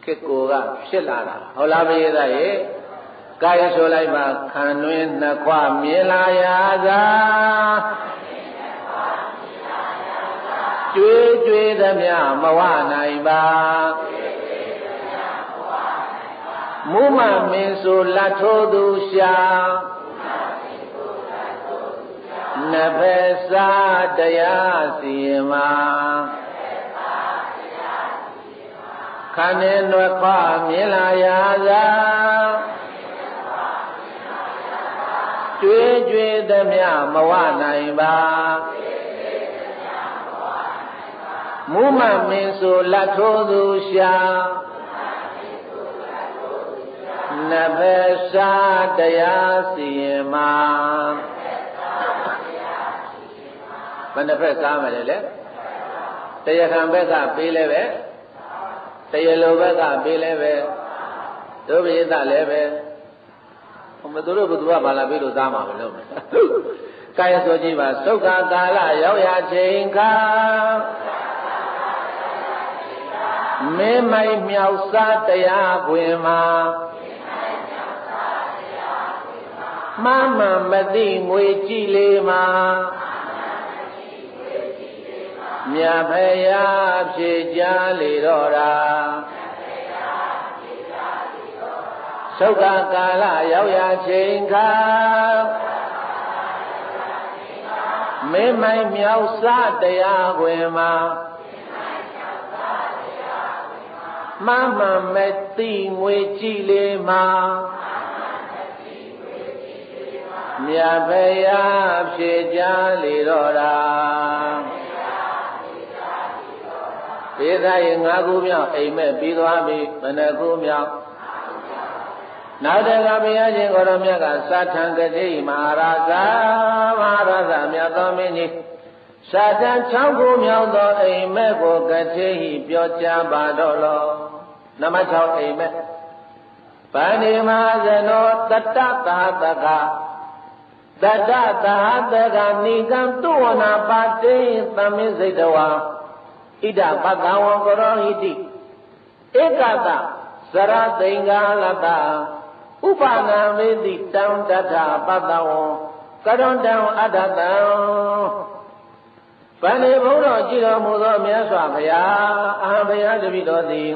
ခေတ်ကိုကဖြစ်လာတာဟုတ်လားဘုရားသားရေကာယဆိုလိုက်ပါခံတွင်နှစ်ခွမြင်လာရသာကြွေသမျှမဝနိုင်ပါမူမမင်းဆိုလက်ထိုးသူရှာနဖက်စားတရားစီရင်မှာခံတွင်နှစ်ခွမြင်လာရသာကြွေသမျှမဝနိုင်ပါမူမမင်းဆိုလက်ထိုးသူရှာနဖက်စားတရားစီရင်မှာဘယ်နှဖက်စားမယ်လဲ တရားခံဘက်ကပေးလဲပဲတရားလိုဘက်ကပေးလဲပဲတို့ပိသလည်းပဲမသူတို့ဘသူကဘာလာပေးလို့သားမှာမလို့ကာယဆိုကြည့်ပါသုခကာလရောက်ရချိန်ခါမင်းမိုင်မြောက်စားတရားခွင်မှာမမမသိငွေကြည့်လေးမှာမြတ်ဖယားဖြေကြားလေတော့တာသုခကာလရောက်ရချိန်ခါမင်းမိုင်မြောက်စားတရားခွင်မှာမမမသိငွေကြည့်လေးမှာမြတ်ဖယားဖြေကြားလေတော့တာဒေသရဲ့၅ခုမြောက်အိမ်မက်ပြီးသွားပြီဘယ်နှခုမြောက်နောက်တကဘုရားရှင်ကိုရောမြတ်ကစာထံကတိမဟာရာဇမဟာရာဇမြတ်သောမင်းကြီးစာထံ6ခုမြောက်သောအိမ်မက်ကိုကတိဟိပြောကြားပါတော့လောနမ6အိမ်မက်ဗန္ဒီမဟာဇနောတတ္တသာတကတတ္တသာတကနိကံတုဝနာပါတိသမင်းစိတ်တဝါဣဒပတ္တဝံကရောဟိတိဧကတဇရသိင်္ဂါလတဥပနာမေတိတံတထပတ္တဝံကရွန်တံအတ္တတံဗန္ဒီဘုန်းတော်ကြည်တော်မူသောမြတ်စွာဘုရားအဟံဘုရားတပည့်တော်သည်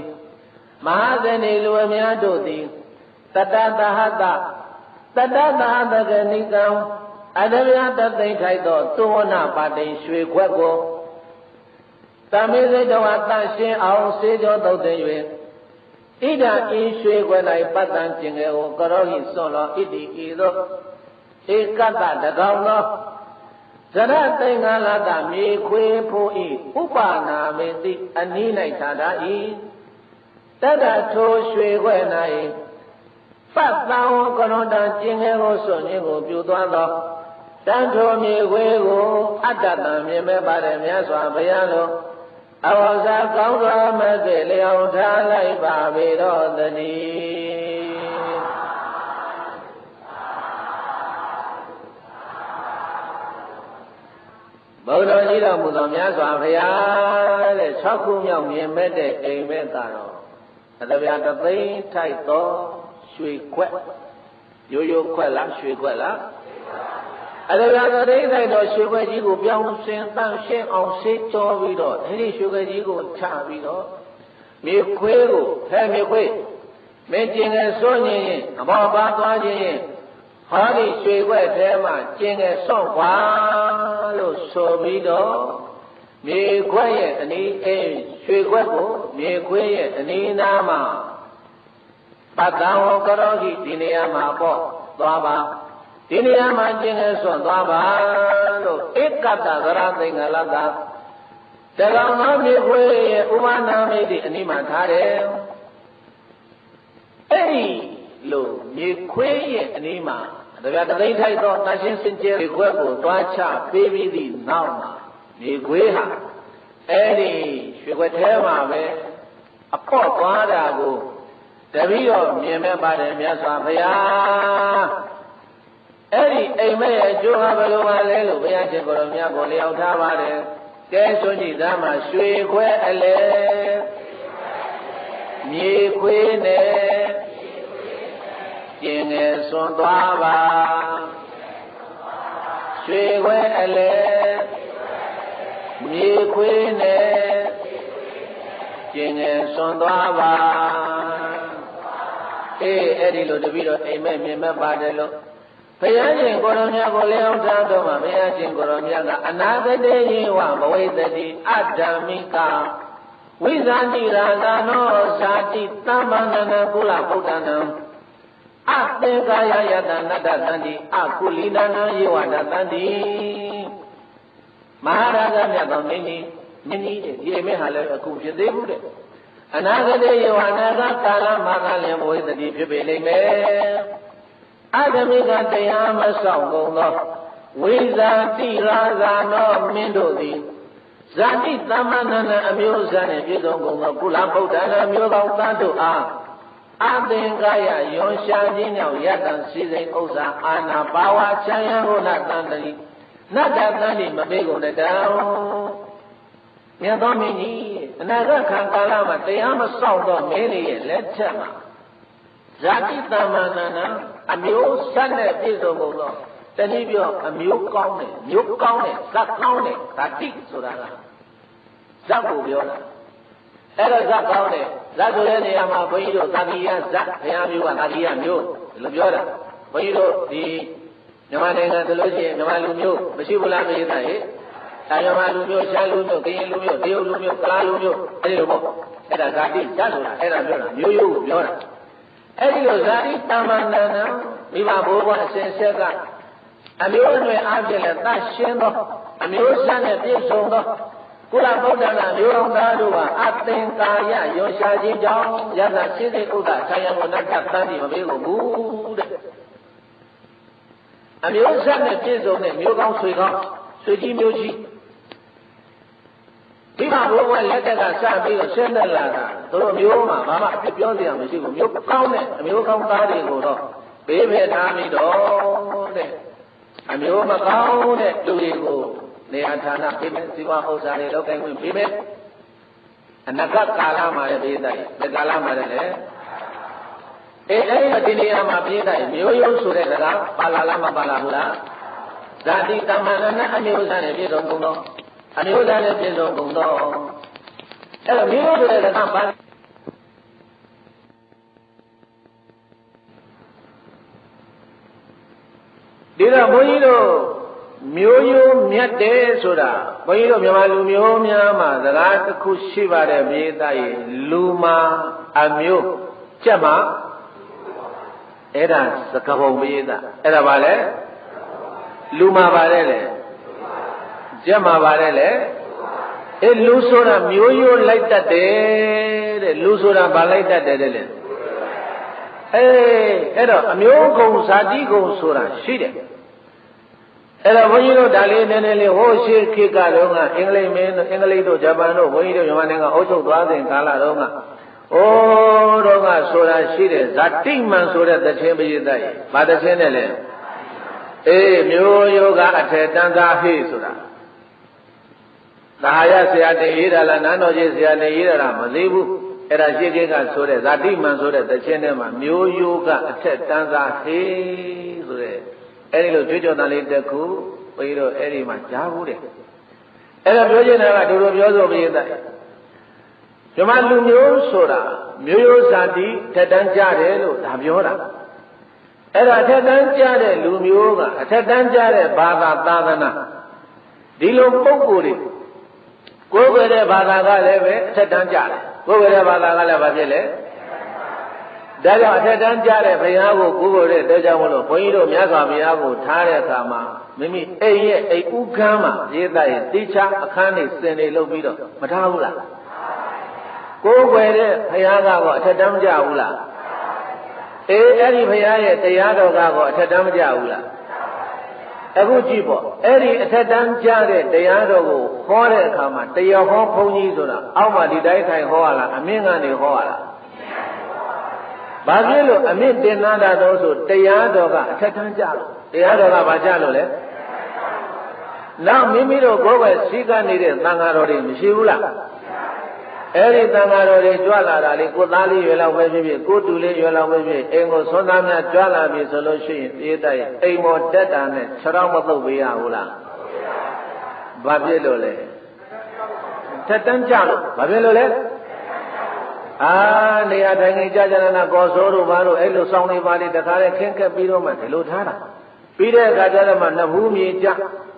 မဟာဇဏီလူအများတို့သည်တတ္တသဟတတတ္တသဟတကနိကံအတ္တဗျာတသိမ့်ထိုက်သောသုဝနာပါတိရွှေခွက်ကိုတမေစိတ်တော်တန်ရှင်းအောင်စေကြောသုတ်သိ၍ဣဒံဤရွှေခွက်၌ပတ္တံကျင်ငယ်ကိုကရောဟိစွန့်လောဣတိဤသို့ဧကတတကောင်သောဇရသိင်္ဂလတမြေခွေဖို့ဤဥပနာမေတိအနည်း၌သာတာဤတတ္တထိုရွှေခွက်၌ပတ္တံဝကရွန်တံကျင်ငယ်ကိုစွန့်ခြင်းကိုပြုသွားသောတန်ထိုမြေခွေကိုအတ္တတံမြင်မဲ့ပါတယ်မြတ်စွာဘုရားလိုအဝဇာကောင်းစွာမကဲ့လျောက်ထားလိုက်ပါပေတော့တည်းဘုရားကြီးတော်မူသောမြတ်စွာဘုရားတဲ့6ခုမြောက်မြင်မဲ့တဲ့အိမ်မဲ့ကတော့အတဗျာတသိန်းထိုက်သောရွှေခွက်ရိုးရိုးခွက်လားရွှေခွက်လားအတဗျာတသိန်းထိုက်သောရွှေခွက်ကြီးကိုပြောင်းစင်တန့်ရှင်းအောင်ဆေးကြောပြီးတော့အဲဒီရွှေခွက်ကြီးကိုချပြီးတော့မြေခွေးကိုဖဲမြေခွေးမင်းကျင်ငယ်စွန့်ရင်အဘောပါသွားခြင်းဟောဒီရွှေခွက်ထဲမှာကျင်ငယ်စွန့်ခွာလို့ဆိုပြီးတော့မြေခွက်ရဲ့အနီးအိမ်ရွှေခွက်ကိုမြေခွေးရဲ့အနီးနားမှာပတ္တံဝကရောဟိဒီနေရာမှာပေါ့သွားပါဒီနေရာမှာကျင်ငယ်စွန့်သွားပါလို့ဧကတ္တသရသိင်္ဂလတတကောင်သောမြေခွေးရဲ့ဥပနာမိတ်အနီးမှာထားတယ်အဲ့ဒီလို့မြေခွေးရဲ့အနီးမှာဒါကြတသိန်းထိုက်သောတန်ရှင်းစင်ကြယ်ခွက်ကိုတွားချပေးပြီးသည့်နောက်မှာမြေခွေးဟာအဲ့ဒီရွှေခွက်ထဲမှာပဲအပေါ့သွားတာကိုတပည့်တော်မြင်မဲ့ပါတယ်မြတ်စွာဘုရားအဲ့ဒီအိမ်မက်ရဲ့အကျိုးဟာဘယ်လိုပါလဲလို့ဘုရားရှင်ကိုယ်တော်မြတ်ကိုလျောက်ထားပါတယ်ကဲဆိုကြည့်သားမှာရွှေခွဲအလဲမြေခွေးနဲ့ကျင်ငယ်စွန့်သွားပါရွှေခွဲအလဲမြေခွေးနဲ့ကျင်ငယ်စွန့်သွားပါအဲ့ဒီလိုတပည့်တော်အိမ်မက်မြင်မဲ့ပါတယ်လို့ဘုရားရှင်ကိုရောမြတ်ကိုလျောက်ထားတော့မှဘုရားရှင်ကိုရောမြတ်ကအနာဂတေယေဝဘဝိတတိအတ္တမိကဝိဇာတိရာသနောဇာတိသမ္မန္တနကုလဗုဒ္ဓနံအသေကာယယတနတ္တတန္တိအကုလိနနံယေဝတတန္တိမဟာရာဇမြတ်သောမင်းကြီးဒီအမေဟာလည်းအခုဖြစ်သေးဘူးတဲ့အနာဂတေယေဝနာဂကာလမှာကလည်းဘဝိတတိဖြစ်ပေလိမ့်မယ်အတ္တမိကတရားမဆောင်ကုန်သောဝိဇာတိရာဇာနောမင်းတို့သည် ဇာတိသမ္မာနန္ဒအမျိုးအစားနဲ့ပြည့်စုံကုန်သောကုလဗုဒ္ဓနာမျိုးကောင်းသားတို့အားအသင်္ကာယယွန်ရှာခြင်းကြောင့်ယတ္တံစီစိန်ဥစ္စာအာနာဘာဝချမ်းရဟောနာတန်တိနတ္တတန်တိမပေးကုန်တဲ့တောင်မြတ်သောမင်းကြီးအနာဂတ်ခံကာလမှာတရားမစောင့်တော့မင်းတွေရဲ့လက်ထက်မှာဇာတိသမ္မာနန္ဒအမျိုးဆက်နဲ့ပြည့်စုံကုန်သောတနည်းပြောအမျိုးကောင်းတဲ့မျိုးကောင်းတဲ့ဇတ်ကောင်းတဲ့ဓာတိဆိုတာကဇတ်ကိုပြောတာအဲ့တော့ဇတ်ကောင်းတဲ့ဇတ်ဆိုတဲ့နေရာမှာဘုန်းကြီးတို့သာတိယဇတ်ဘုရားမျိုးကသာတိယမျိုးဒီလိုပြောတာဘုန်းကြီးတို့ဒီမြန်မာနိုင်ငံဆိုလို့ရှိရင်မြန်မာလူမျိုးမရှိဘူးလားမသိတာဟဲ့မြန်မာလူမျိုးရှားလူမျိုးကရင်လူမျိုးတရုတ်လူမျိုးကလားလူမျိုးအဲ့ဒီလိုပေါ့အဲ့ဒါဇာတိဇတ်ဆိုတာအဲ့ဒါပြောတာမျိုးရိုးကိုပြောတာအဲ့ဒီလိုဇာတိတမ္မာနန္ဒမိဘဘိုးဘွားအစဉ်ဆက်ကအမျိုးအနွယ်အားဖြင့်လည်းသတ်ရှင်းသောအမျိုးဆန်းနဲ့ပြည့်စုံသောကုလဗုဒ္ဓနာမျိုးတော်သားတို့ဟာအသင်္ကာယယွန်ရှာခြင်းကြောင့်ယတ္တစိစိဥဒ္ဒဆာယံဝနတ္တတန်တိမပေးကုန်ဘူးတဲ့အမျိုးဆန်းနဲ့ပြည့်စုံတဲ့မျိုးကောင်းဆွေကောင်းဆွေကြီးမျိုးကြီးဒီမှာဘုရားလက်ထက်ကစပြီးတော့ဆင်းသက်လာတာတို့မျိုးမှာဘာမှအပြောစရာမရှိဘူးမျိုးကောင်းတဲ့အမျိုးကောင်းသားတွေကိုတော့ဘေးဖယ်ထားပြီးတော့တဲ့အမျိုးမကောင်းတဲ့လူတွေကိုနေရာဌာနပြမယ်ဇီဝဥစ္စာတွေလောက်တိုင်းဝင်ပြမယ်အနာဂတ်ကာလမှာလည်းပြည့်တယ်ဒီကာလမှာလည်းအဲ့ဒီနေရာမှာပြည့်တယ်မျိုးရိုးဆိုတဲ့စကားပါလာလားမပါလာဘူးလားဇာတိတမ္မာနန္ဒအမျိုးသားနဲ့ပြည့်စုံကုန်တော့အမျိုးသားနဲ့ပြည့်စုံကုန်တော့အဲ့တော့မျိုးရိုးဆိုတဲ့စကားပါဒီတော့ဘုန်းကြီးတို့မျိုးရိုးမြတ်တယ်ဆိုတာဘုန်းကြီးတို့မြန်မာလူမျိုးများမှာစကားတစ်ခုရှိပါတယ်မြေသားရေလူမာအမျိုးကြက်မှာအဲ့ဒါစကားပုံမြေသားအဲ့ဒါပါလေလူမာပါတယ်လေကြက်မှာပါတယ်လေအဲ့လူဆိုတာမျိုးရိုးလိုက်တတ်တယ်တဲ့လူဆိုတာဘာလိုက်တတ်တယ်တဲ့လေအဲ့တော့အမျိုးကုံဇာတိကုံဆိုတာရှိတယ်အဲ့တော့ဘုန်းကြီးတို့ဒါလေးနည်းနည်းလေးဟိုရှိခေတ်ကတော့ကအင်္ဂလိပ်မင်းအင်္ဂလိပ်တို့ဂျပန်တို့ဘုန်းကြီးတို့မြန်မာနိုင်ငံအုပ်ချုပ်သွားတဲ့ကာလတော့ကအိုးတော့ကဆိုတာရှိတယ်ဇာတိမန်ဆိုတဲ့သခြင်းပရိသတ်ရဲ့ဘာသခြင်းနဲ့လဲမျိုးယောဂအထေတန်သာဟိဆိုတာသာယဆရာတင်ရေးတာလားနန်းတော်ကြီးဆရာတင်ရေးတာမသိဘူးအဲ့ဒါရှိခေတ်ကဆိုတဲ့ဇာတိမန်ဆိုတဲ့သခြင်းထဲမှာမျိုးယောဂအထက်တန်းသာဟိဆိုတဲ့အဲ့ဒီလိုကြွကြော်တန်လေးတစ်ခုဘုန်းကြီးတို့အဲ့ဒီမှာကြားဘူးတဲ့အဲ့ဒါပြောချင်တာကတို့ပြောဆိုပြတဲ့ဓမ္မလူမျိုးဆိုတာမျိုးရိုးဇာတိထက်တန်းကြတယ်လို့ဒါပြောတာအဲ့ဒါထက်တန်းကြတဲ့လူမျိုးကအထက်တန်းကြတဲ့ဘာသာသာသနာဒီလိုပုဂ္ဂိုလ်တွေကိုယ်ွယ်တဲ့ဘာသာကလည်းပဲအထက်တန်းကြတယ်ကိုယ်ွယ်တဲ့ဘာသာကလည်းဘာဖြစ်လဲဒါကြောင့်အထက်တန်းကြတဲ့ဘုရားကိုကိုယ်ကိုယ်တဲ့တဲကြောင့်မလို့ဘုန်းကြီးတို့မြတ်စွာဘုရားကိုထားတဲ့အခါမှာမိမိအိမ်ရဲ့အိမ်ဥခန်းမှာရေးသားရင်တိချအခန်းနေစင်နေလုပ်ပြီးတော့မထားဘူးလားကိုယ်ွယ်တဲ့ဘုရားကတော့အထက်တန်းမကြဘူးလားအဲ့ဒီဘုရားရဲ့တရားတော်ကတော့အထက်တန်းမကြဘူးလားအခုကြည့်ပေါ့အဲ့ဒီအထက်တန်းကြတဲ့တရားတော်ကိုဟောတဲ့အခါမှာတရားဟောဘုန်းကြီးဆိုတာအောက်မှာဒီတိုင်းထိုင်ဟောရလားအမြင့်ကနေဟောရလားဘာဖြစ်လို့အမြင့်တင်နာတာတော့ဆိုတရားတော်ကအထက်တန်းကြလို့တရားတော်ကဘာကြလို့လဲနောက်မိမိတို့ကိုယ်ပဲစီကနေတဲ့သံဃာတော်တွေမရှိဘူးလားအဲ့ဒီသံဃာတော်တွေကြွလာတာလေကိုသားလေးရွယ်လောက်ပဲဖြစ်ဖြစ်ကိုတူလေးရွယ်လောက်ပဲဖြစ်အိမ်ကိုသွန်သားများကြွလာပြီဆိုလို့ရှိရင်ပြေးတိုက်အိမ်မော်တက်တာနဲ့ခြေထောက်မသုတ်ပေးရဘူးလားဘာဖြစ်လို့လဲထက်တန်းကြလို့ဘာဖြစ်လို့လဲနေရာထိုင်နေကြကြနာကောစိုးတို့ဘာလို့အဲ့လိုစောင်းနေပါလေတခါလေခင်းခက်ပြီးတော့မှဒီလိုထားတာပြီးတဲ့အခါကျတော့မှနှစ်ဘူးမြေကြ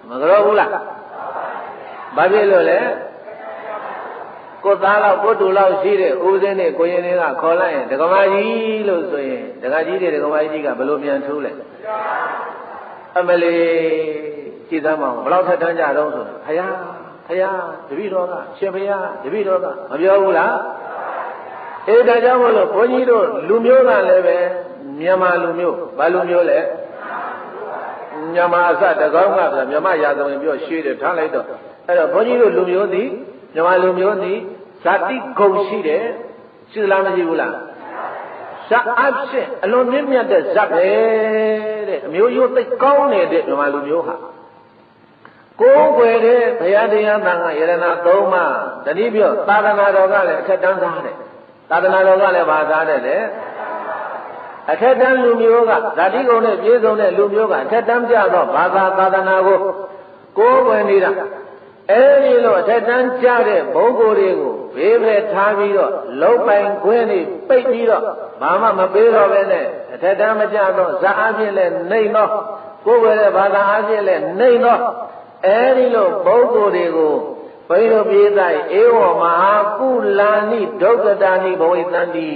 မကြောဘူးလားဘာဖြစ်လို့လဲကိုသားလောက်ကိုတူလောက်ရှိတဲ့ဦးစင်းနဲ့ကိုရင်တွေကခေါ်လိုက်ရင်ဒကမာကြီးလို့ဆိုရင်ဒကာကြီးတွေဒကမာကြီးကဘယ်လိုပြန်ထိုးလဲအမလီကြည်သမ်းမအောင်ဘယ်လောက်ထက်တန်းကြတော့ဆိုဖယားတပည့်တော်ကရှင်ဖယားတပည့်တော်ကမပြောဘူးလားဒါကြောင့်မလို့ဘုန်းကြီးတို့လူမျိုးကလည်းပဲမြန်မာလူမျိုးဘာလူမျိုးလဲမြန်မာအစတကောင်းကဆိုမြန်မာရာဇဝင်ပြောရွှေတယ်ထားလိုက်တော့ အဲ့တော့ဘုန်းကြီးတို့လူမျိုးသည်မြန်မာလူမျိုးသည်ဇာတိဂုဏ်ရှိတယ်ရှိလားမရှိဘူးလားဇာအဖြစ်အလွန်မြင့်မြတ်တဲ့ဇတ်ပဲတဲ့အမျိုးရိုးသိကောင်းနေတဲ့မြန်မာလူမျိုးဟာကိုယ်ွယ်တဲ့ဘုရားတရားသံဃာယရဏသုံးပါးတတိပြုသာသနာတော်ကလည်းအခက်တန်းသားတယ်သာသနာတော်ကလည်းဘာသားတယ်လဲအခက်တန်းလူမျိုးကဇာတိဂုဏ်နဲ့ပြည့်စုံတဲ့လူမျိုးကအခက်တန်းပြတော့ဘာသာသာသနာကိုကိုယ်ွယ်နေတာအဲဒီလိုအထက်တန်းကြတဲ့ဘုန်းကိုယ်တွေကိုဘေးပဲထားပြီးတော့လုံးပိုင်ခွင်းတွေပိတ်ပြီးတော့ဘာမှမပေးတော့ပဲနဲ့အထက်တန်းမကြတော့ဇာအဖြစ်လဲနှိမ့်တော့ကိုယ်ွယ်တဲ့ဘာသာအဖြစ်လဲနှိမ့်တော့အဲဒီလိုဘုန်းကိုယ်တွေကိုဘိဓိပိသဧဝမဟာကုလာနိဒုက္ကတာနိဘဝိတန္တိ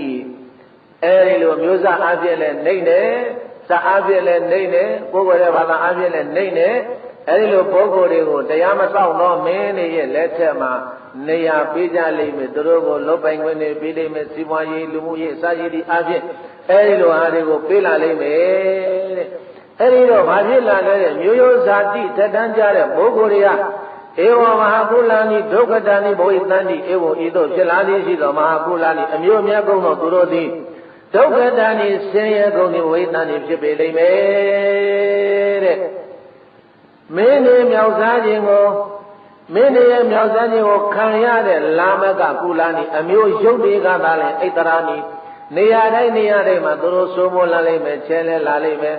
အဲဒီလိုမျိုးစားအဖြစ်လဲနှိမ့်တယ်ဇာအဖြစ်လဲနှိမ့်တယ်ကိုယ်ွယ်တဲ့ဘာသာအဖြစ်လဲနှိမ့်တယ်အဲဒီလိုပုဂ္ဂိုလ်တွေကိုတရားမစောင့်တော့မင်းတွေရဲ့လက်ထက်မှာနေရာပေးကြလိမ့်မယ်သူတို့ကိုလုတ်ပိုင်ခွင့်တွေပေးလိမ့်မယ်စီးပွားရေးလူမှုရေးအစရှိသည့်အဖြစ်အဲဒီလိုအားတွေကိုပေးလာလိမ့်မယ်တဲ့အဲဒီတော့ဘာဖြစ်လာလဲတဲ့မျိုးရိုးဇာတိထက်တန်းကြတဲ့ပုဂ္ဂိုလ်တွေကဧဝမဟာကုလာနိဒုက္ခတာနိဘဝိတန္တိဧဝဤသို့ဖြစ်လာသည်ရှိသောမဟာကုလာနိအမျိုးမြတ်ကုန်သောသူတို့သည်ဒုက္ခတာနိဆင်းရဲကုန်သည်ဝိတန္တိဖြစ်ပေလိမ့်မယ်တဲ့မင်းတွေမြောက်စားခြင်းကိုမင်းတွေရဲ့မြောက်စားခြင်းကိုခံရတဲ့လာမကကုလာနိအမျိုးရုပ်တွေကသာလဲဣတရာနိနေရာတိုင်းနေရာတိုင်းမှာသူတို့စိုးမိုးလာလိမ့်မယ်ချဲလဲလာလိမ့်မယ်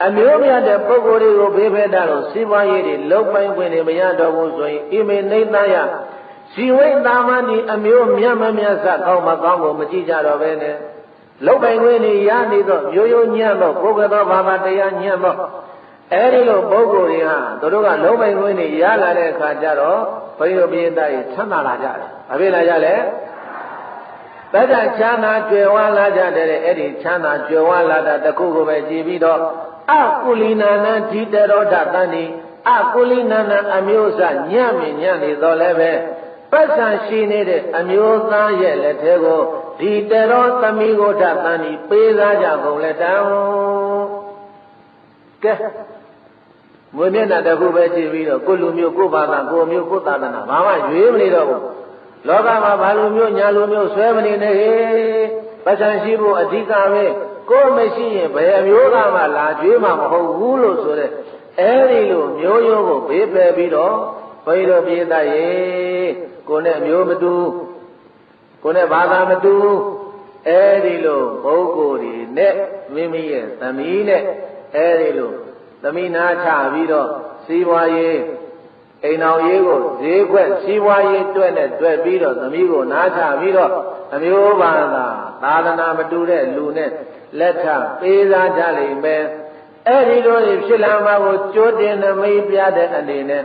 အမျိုးမြတ်တဲ့ပုဂ္ဂိုလ်တွေကိုဘေးဖက်တာလို့စီးပွားရေးတွေလုံပိုင်ခွင့်တွေမရတော့ဘူးဆိုရင်အိမေနိသယဇီဝိတာမဏိအမျိုးမြတ်မမြတ်စကောင်းမကောင်းကိုမကြည့်ကြတော့ပဲနဲ့လုံပိုင်ခွင့်တွေရနေတော့မျိုးရိုးညံ့တော့ပုဂ္ဂိုလ်သောဘာသာတရားညံ့တော့အဲဒီလိုပုဂ္ဂိုလ်တွေကသူတို့ကလုံးပိုင်ခွင့်တွေရလာတဲ့အခါကျတော့ဘိဓိပိသရေချမ်းသာလာကြတယ်။ဘာဖြစ်လာကြလဲ။တတ္တချမ်းသာကြွယ်ဝလာကြတဲ့အဲ့ဒီချမ်းသာကြွယ်ဝလာတာတခုကိုပဲကြည်ပြီးတော့အကုလိနာနံဓိတရောဓတန်ဒီအကုလိနာနံအမျိုးအစားညံ့မြညံ့နေတော့လည်းပဲပတ်စံရှိနေတဲ့အမျိုးသားရဲ့လက်ထဲကိုဒီတရောသမီးကိုဓတန်ဒီပေးစားကြကုန်လက်တံကဲငွေမျက်နှာတစ်ခုပဲကြည့်ပြီးတော့ကိုလူမျိုးကိုဘာသာကိုမျိုးကိုသာသနာဘာမှရွေးမနေတော့ဘူးလောကမှာဘာလူမျိုးညာလူမျိုးဆွဲမနေနဲ့ဟေးပတ်စံရှိဖို့အဓိကပဲကိုမရှိရင်ဘယ်မျိုးကမှလာကြွေးမှမဟုတ်ဘူးလို့ဆိုတဲ့အဲဒီလိုမျိုးရိုးကိုဘေးပယ်ပြီးတော့ဘိဓိပိသရေကိုနဲ့မျိုးမတူကိုနဲ့ဘာသာမတူအဲဒီလိုပုဂ္ဂိုလ်တွေနဲ့မိမိရဲ့သမီးနဲ့အဲဒီလိုသမီးနာချပြီးတော့စီးပွားရေးအိမ်တော်ရေးကိုဈေးခွက်စီးပွားရေးတွဲနဲ့တွဲပြီးတော့သမီးကိုနာချပြီးတော့အမျိုးဘာသာသာသနာမတူတဲ့လူနဲ့လက်ထပေးစားကြလိမ့်မယ်အဲ့ဒီလိုဖြစ်လာမှာကိုကြိုးတင်နမိတ်ပြတဲ့အနေနဲ့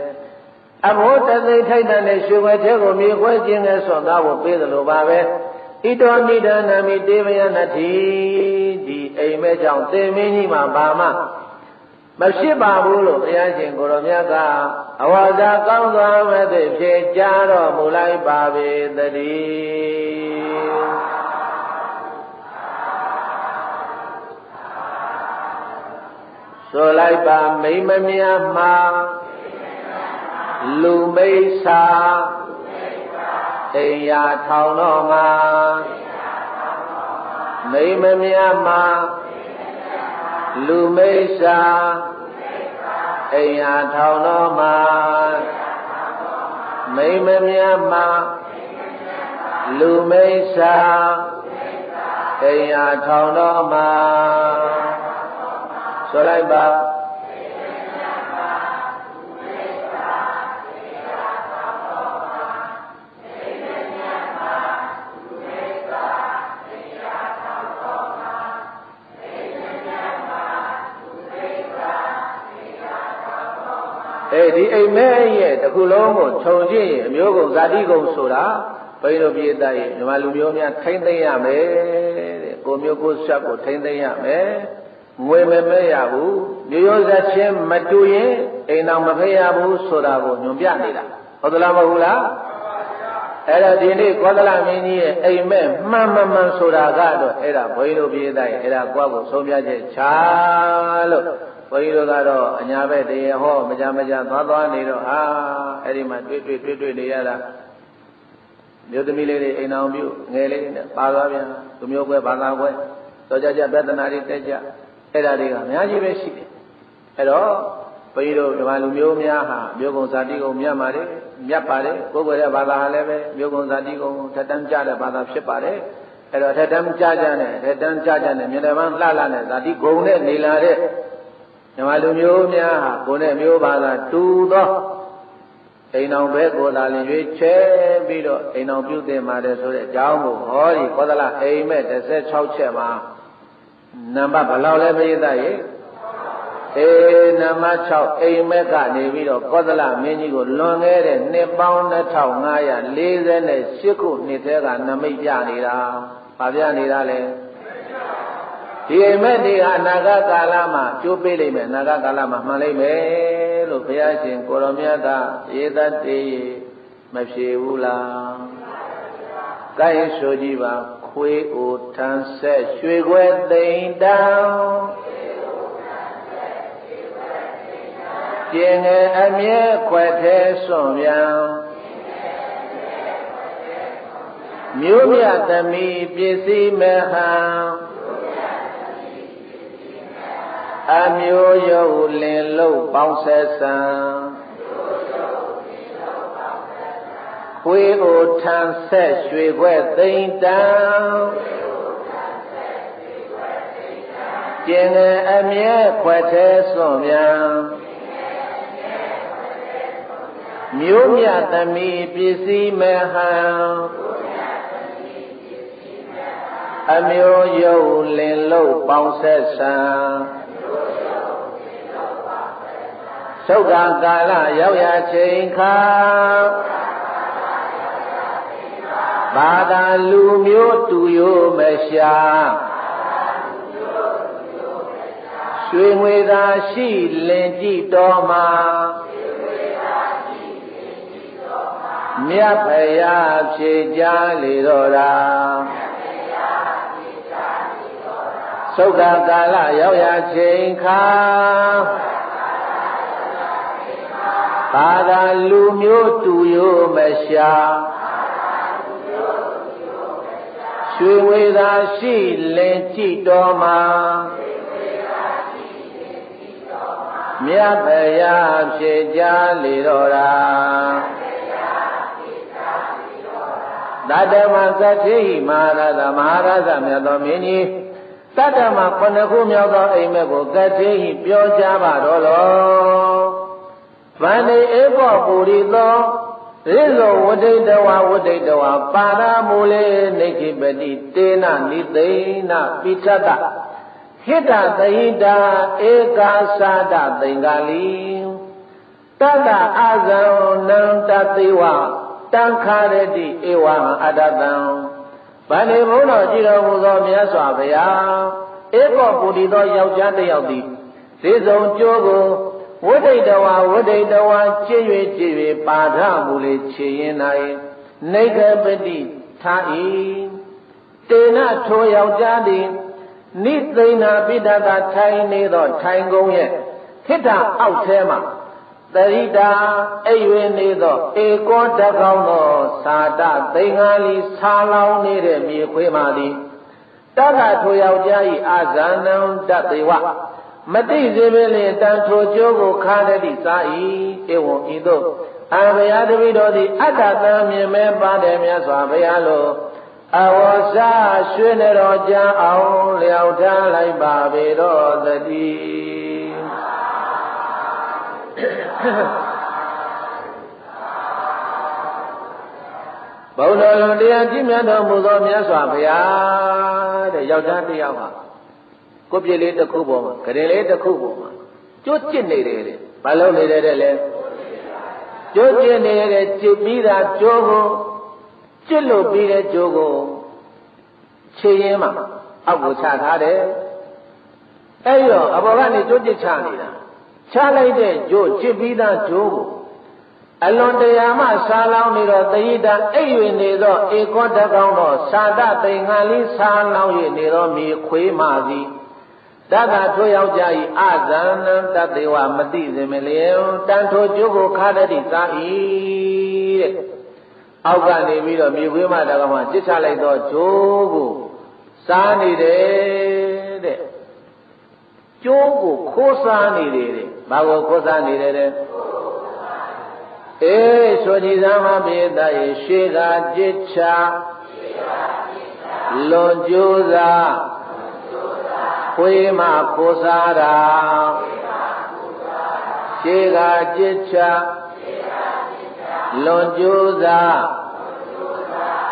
အဘောတသိထိုက်တဲ့ရွှေဝဲထဲကိုမြေခွဲခြင်းနဲ့ဆွမ်းသားဖို့ပေးသလိုပါပဲဣတောနိဒာနာမိတေဝယနာတိဒီအိမ်မဲကြောင့်သင်မင်းကြီးမှာဘာမှမဖြစ်ပါဘူးလို့ဘုရားရှင်ကိုရောမြတ်ကအဝါဒကောင်းစွာမဲ့သိဖြေကြားတော်မူလိုက်ပါပေသတည်းဆိုလိုက်ပါမိမမြတ်မှာလူမိတ်ဆာအိမ်ယာထောင်တော်မှာမိမမြတ်မှာလူမိတ်ဆာအိမ်ယာထောင်တော်မှာမိမမြတ်မှာလူမိတ်ဆာအိမ်ယာထောင်တော်မှာဆိုလိုက်ပါဒီအိမ်မဲရဲ့တစ်ခုလုံးကိုခြုံကြည့်ရင်အမျိုးကုန်ဇာတိကုန်ဆိုတာဘိဓိပိသရဲ့မြန်မာလူမျိုးများထိမ့်သိမ့်ရမယ်တဲ့ကိုမျိုးကိုဆက်ကိုထိမ့်သိမ့်ရမယ်ငွေမမဲ့ရဘူးမျိုးရိုးဆက်ချင်းမတူရင်အိမ်တော်မဖက်ရဘူးဆိုတာကိုညွန်ပြနေတာဟုတ်သလားမဟုတ်လား အဲ့တော့ဒီနေ့ကောသလမင်းကြီးရဲ့အိမ်မက်မှန်ဆိုတာကတော့အဲ့ဒါဘုန်းကြီးတို့ပြည်သားရဲ့အဲ့ဒါကိုယ့်ကိုဆုံးဖြတ်ချက်ချလို့ဘုန်းကြီးတို့ကတော့အညာဘက်တည်းဟောမကြသွားနေတော့ဟာအဲ့ဒီမှာတွေ့နေရတာမြို့သမီးလေးတွေအိမ်အောင်ပြုငယ်လေးတွေနဲ့ပါသွားပြန်သူမျိုးကွဲဘာသာကွဲတော်ကြပြဿနာတွေတက်ကြအဲ့ဒါတွေကအများကြီးပဲရှိတယ်အဲ့တော့ဘုန်းကြီးတို့ဒီမှာလူမျိုးများဟာမျိုးကုံဇာတိကုံမြတ်ပါတယ်ကိုယ်ကိုယ်ရဲ့ဘာသာဟာလည်းပဲမျိုးကုံဇာတိကုံထက်တန်းကြတဲ့ဘာသာဖြစ်ပါတယ်အဲ့တော့ထက်တန်းကြတဲ့မြင်တယ်မှလှနဲ့ဇာတိကုံနဲ့နေလာတဲ့ဒီမှာလူမျိုးများဟာကိုယ်နဲ့မျိုးဘာသာတူသောအိမ်အောင်ဘဲကိုယ်သာလင်ရွေးချယ်ပြီးတော့အိမ်အောင်ပြုတင်ပါတယ်ဆိုတဲ့အကြောင်းကိုဟောဒီကောသလအိမ်မဲ့16ချက်မှာနံပါတ်ဘယ်လောက်လဲပြည့်သားရဲ့နံပါတ်6အိမ်မဲ့ကနေပြီးတော့ကောသလမင်းကြီးကိုလွန်ခဲ့တဲ့နှစ်ပေါင်း2548ခုနှစ်ထဲကနမိတ်ပြနေတာ။ဘာပြနေတာလဲဒီအိမ်မဲ့တွေကအနာဂတ်ကာလမှာကျိုးပေးလိမ့်မယ်အနာဂတ်ကာလမှာမှန်လိမ့်မယ်လို့ဘုရားရှင်ကိုရောမြတ်ကရေးသတ်တည်းမဖြေဘူးလား။ကိုင်းဆိုကြည့်ပါခွေးအိုထန်းဆက်ရွှေခွဲသိမ့်တောင်ကျင်ငယ်အမြဲခွက်သေးစွန့်ပြန်မျိုးမြတ်သမီးပစ္စည်းမဟံအမျိုးယုတ်လင်လို့ပေါင်းဆက်ဆံခွေးကိုထန်းဆက်ရွှေခွက်သိမ့်တန်းကျင်ငယ်အမြဲခွက်သေးစွန့်ပြန်မျိုးမြတ်သမီးပစ္စည်းမဟံအမျိုးယုတ်လင်လို့ပေါင်းဆက်ဆံသုဒ္ဓကာလရောက်ရချိန်ခါဘာသာလူမျိုးတူရိုးမရှာရွှေငွေသာရှိလင်ကြည့်တော်မှာမြတ်ဖရာဖြေကြားလေတော်တာသုဒ္ဓကာလရောက်ရချိန်ခါဘာသာလူမျိုးတူရိုးမရှာရွှေဝေသာရှိလင်ကြည့်တော်မှာမြတ်ဖရာဖြေကြားလေတော်တာတတ္တမသတ္ထိမဟာရသမြတ်သောမင်းကြီးတတ္တမ9ခုမြောက်သောအိမ်မက်ကိုကတိဟိပြောကြားပါတော့လောဗန္တိဧကောပုရိသောရိဇောဝဋိတဝပါရမူလေနေခိပတိတေနနိသိဏပိဋကဟိတသဟိတာဧကာသဒသင်္ကာလီတတအာဇံနံတသိဝတံခါရတိဧဝံအတ္တတံဗန္ဒီဘုန်းတော်ကြည်တော်မူသောမြတ်စွာဘုရားဧကောပုရိသောယောက်ျားတစ်ယောက်သည်သေဆုံးကျိုးကိုဝဋ္ဌိတဝကျင့်၍ပါဒမူလေခြေရင်၌နေကပတိထား၏တေနထိုယောက်ျားသည်နိသိဏပိဋကထိုင်နေသောထိုင်ကုန်ရဲ့ခိတ္တအောက်ထဲမှာတရိတာအိရွေနေသောဧကောတကောင်းသောသာတသိင်္ဂါလီဆာလောင်နေတဲ့မြေခွေးမှသည်တက္ကထိုယောက်ျား၏အာဇာနံတသေဝမတိစေပင်လေတန်ထိုကျိုးကိုခါတတိသာ၏ဧဝံဤသို့အဘယတပိတော်သည်အတ္တတံမြင်မဲပါတယ်မြတ်စွာဘုရားလိုအဝေါစာရွှေနေတော်ကြအောင်လျောက်ထားလိုက်ပါပေတော်သတည်းဘုရားလုံးတရားကြည်မြတ်တော်မူသောမြတ်စွာဘုရားတဲ့ယောက်ျားတစ်ယောက်ဟာကိုယ်ပြည့်လေးတစ်ခုပေါ်မှာဂရင်လေးတစ်ခုပေါ်မှာကျွတ်ကျစ်နေတယ်တဲ့ဘာလို့နေတယ်တဲ့လဲကျွတ်ကျစ်နေတဲ့ကျစ်ပြီးတာကျိုးကိုကျစ်လို့ပြီးတဲ့ကျိုးကိုခြေရင်းမှာအောက်ကိုချထားတယ်အဲဒီတော့အပေါ်ကနေကျွတ်ကျစ်ချနေတာချလိုက်တဲ့ကျိုးကျစ်ပြီးသားကျိုးကို အလွန်တရာမှစာလောင်းနေတော့တyiတအိပ်၍နေသောဧကောတကောင်းသောသာတသိင်္ဂါလေးစာလောင်း၍နေသောမြေခွေးမသည်တတထိုယောက်ျား၏အဇံနံတတေဝမတိစေမလျင်တန်ထိုကျိုးကိုခါတတိသာ၏တဲ့အောက်ကနေပြီးတော့မြေခွေးမတကောင်မှကြစ်ချလိုက်သောကျိုးကိုစားနေတယ်တဲ့ကျိုးကိုခိုးစားနေတယ်တဲ့ဘာကိုခိုးစားနေတယ်တဲ့ဆိုကြည်စမ်းမပိတရေရှေကကြစ်ချလွန်ကြိုးစားခွေးမခိုးစားတာရှေကကြစ်ချလွန်ကြိုးစား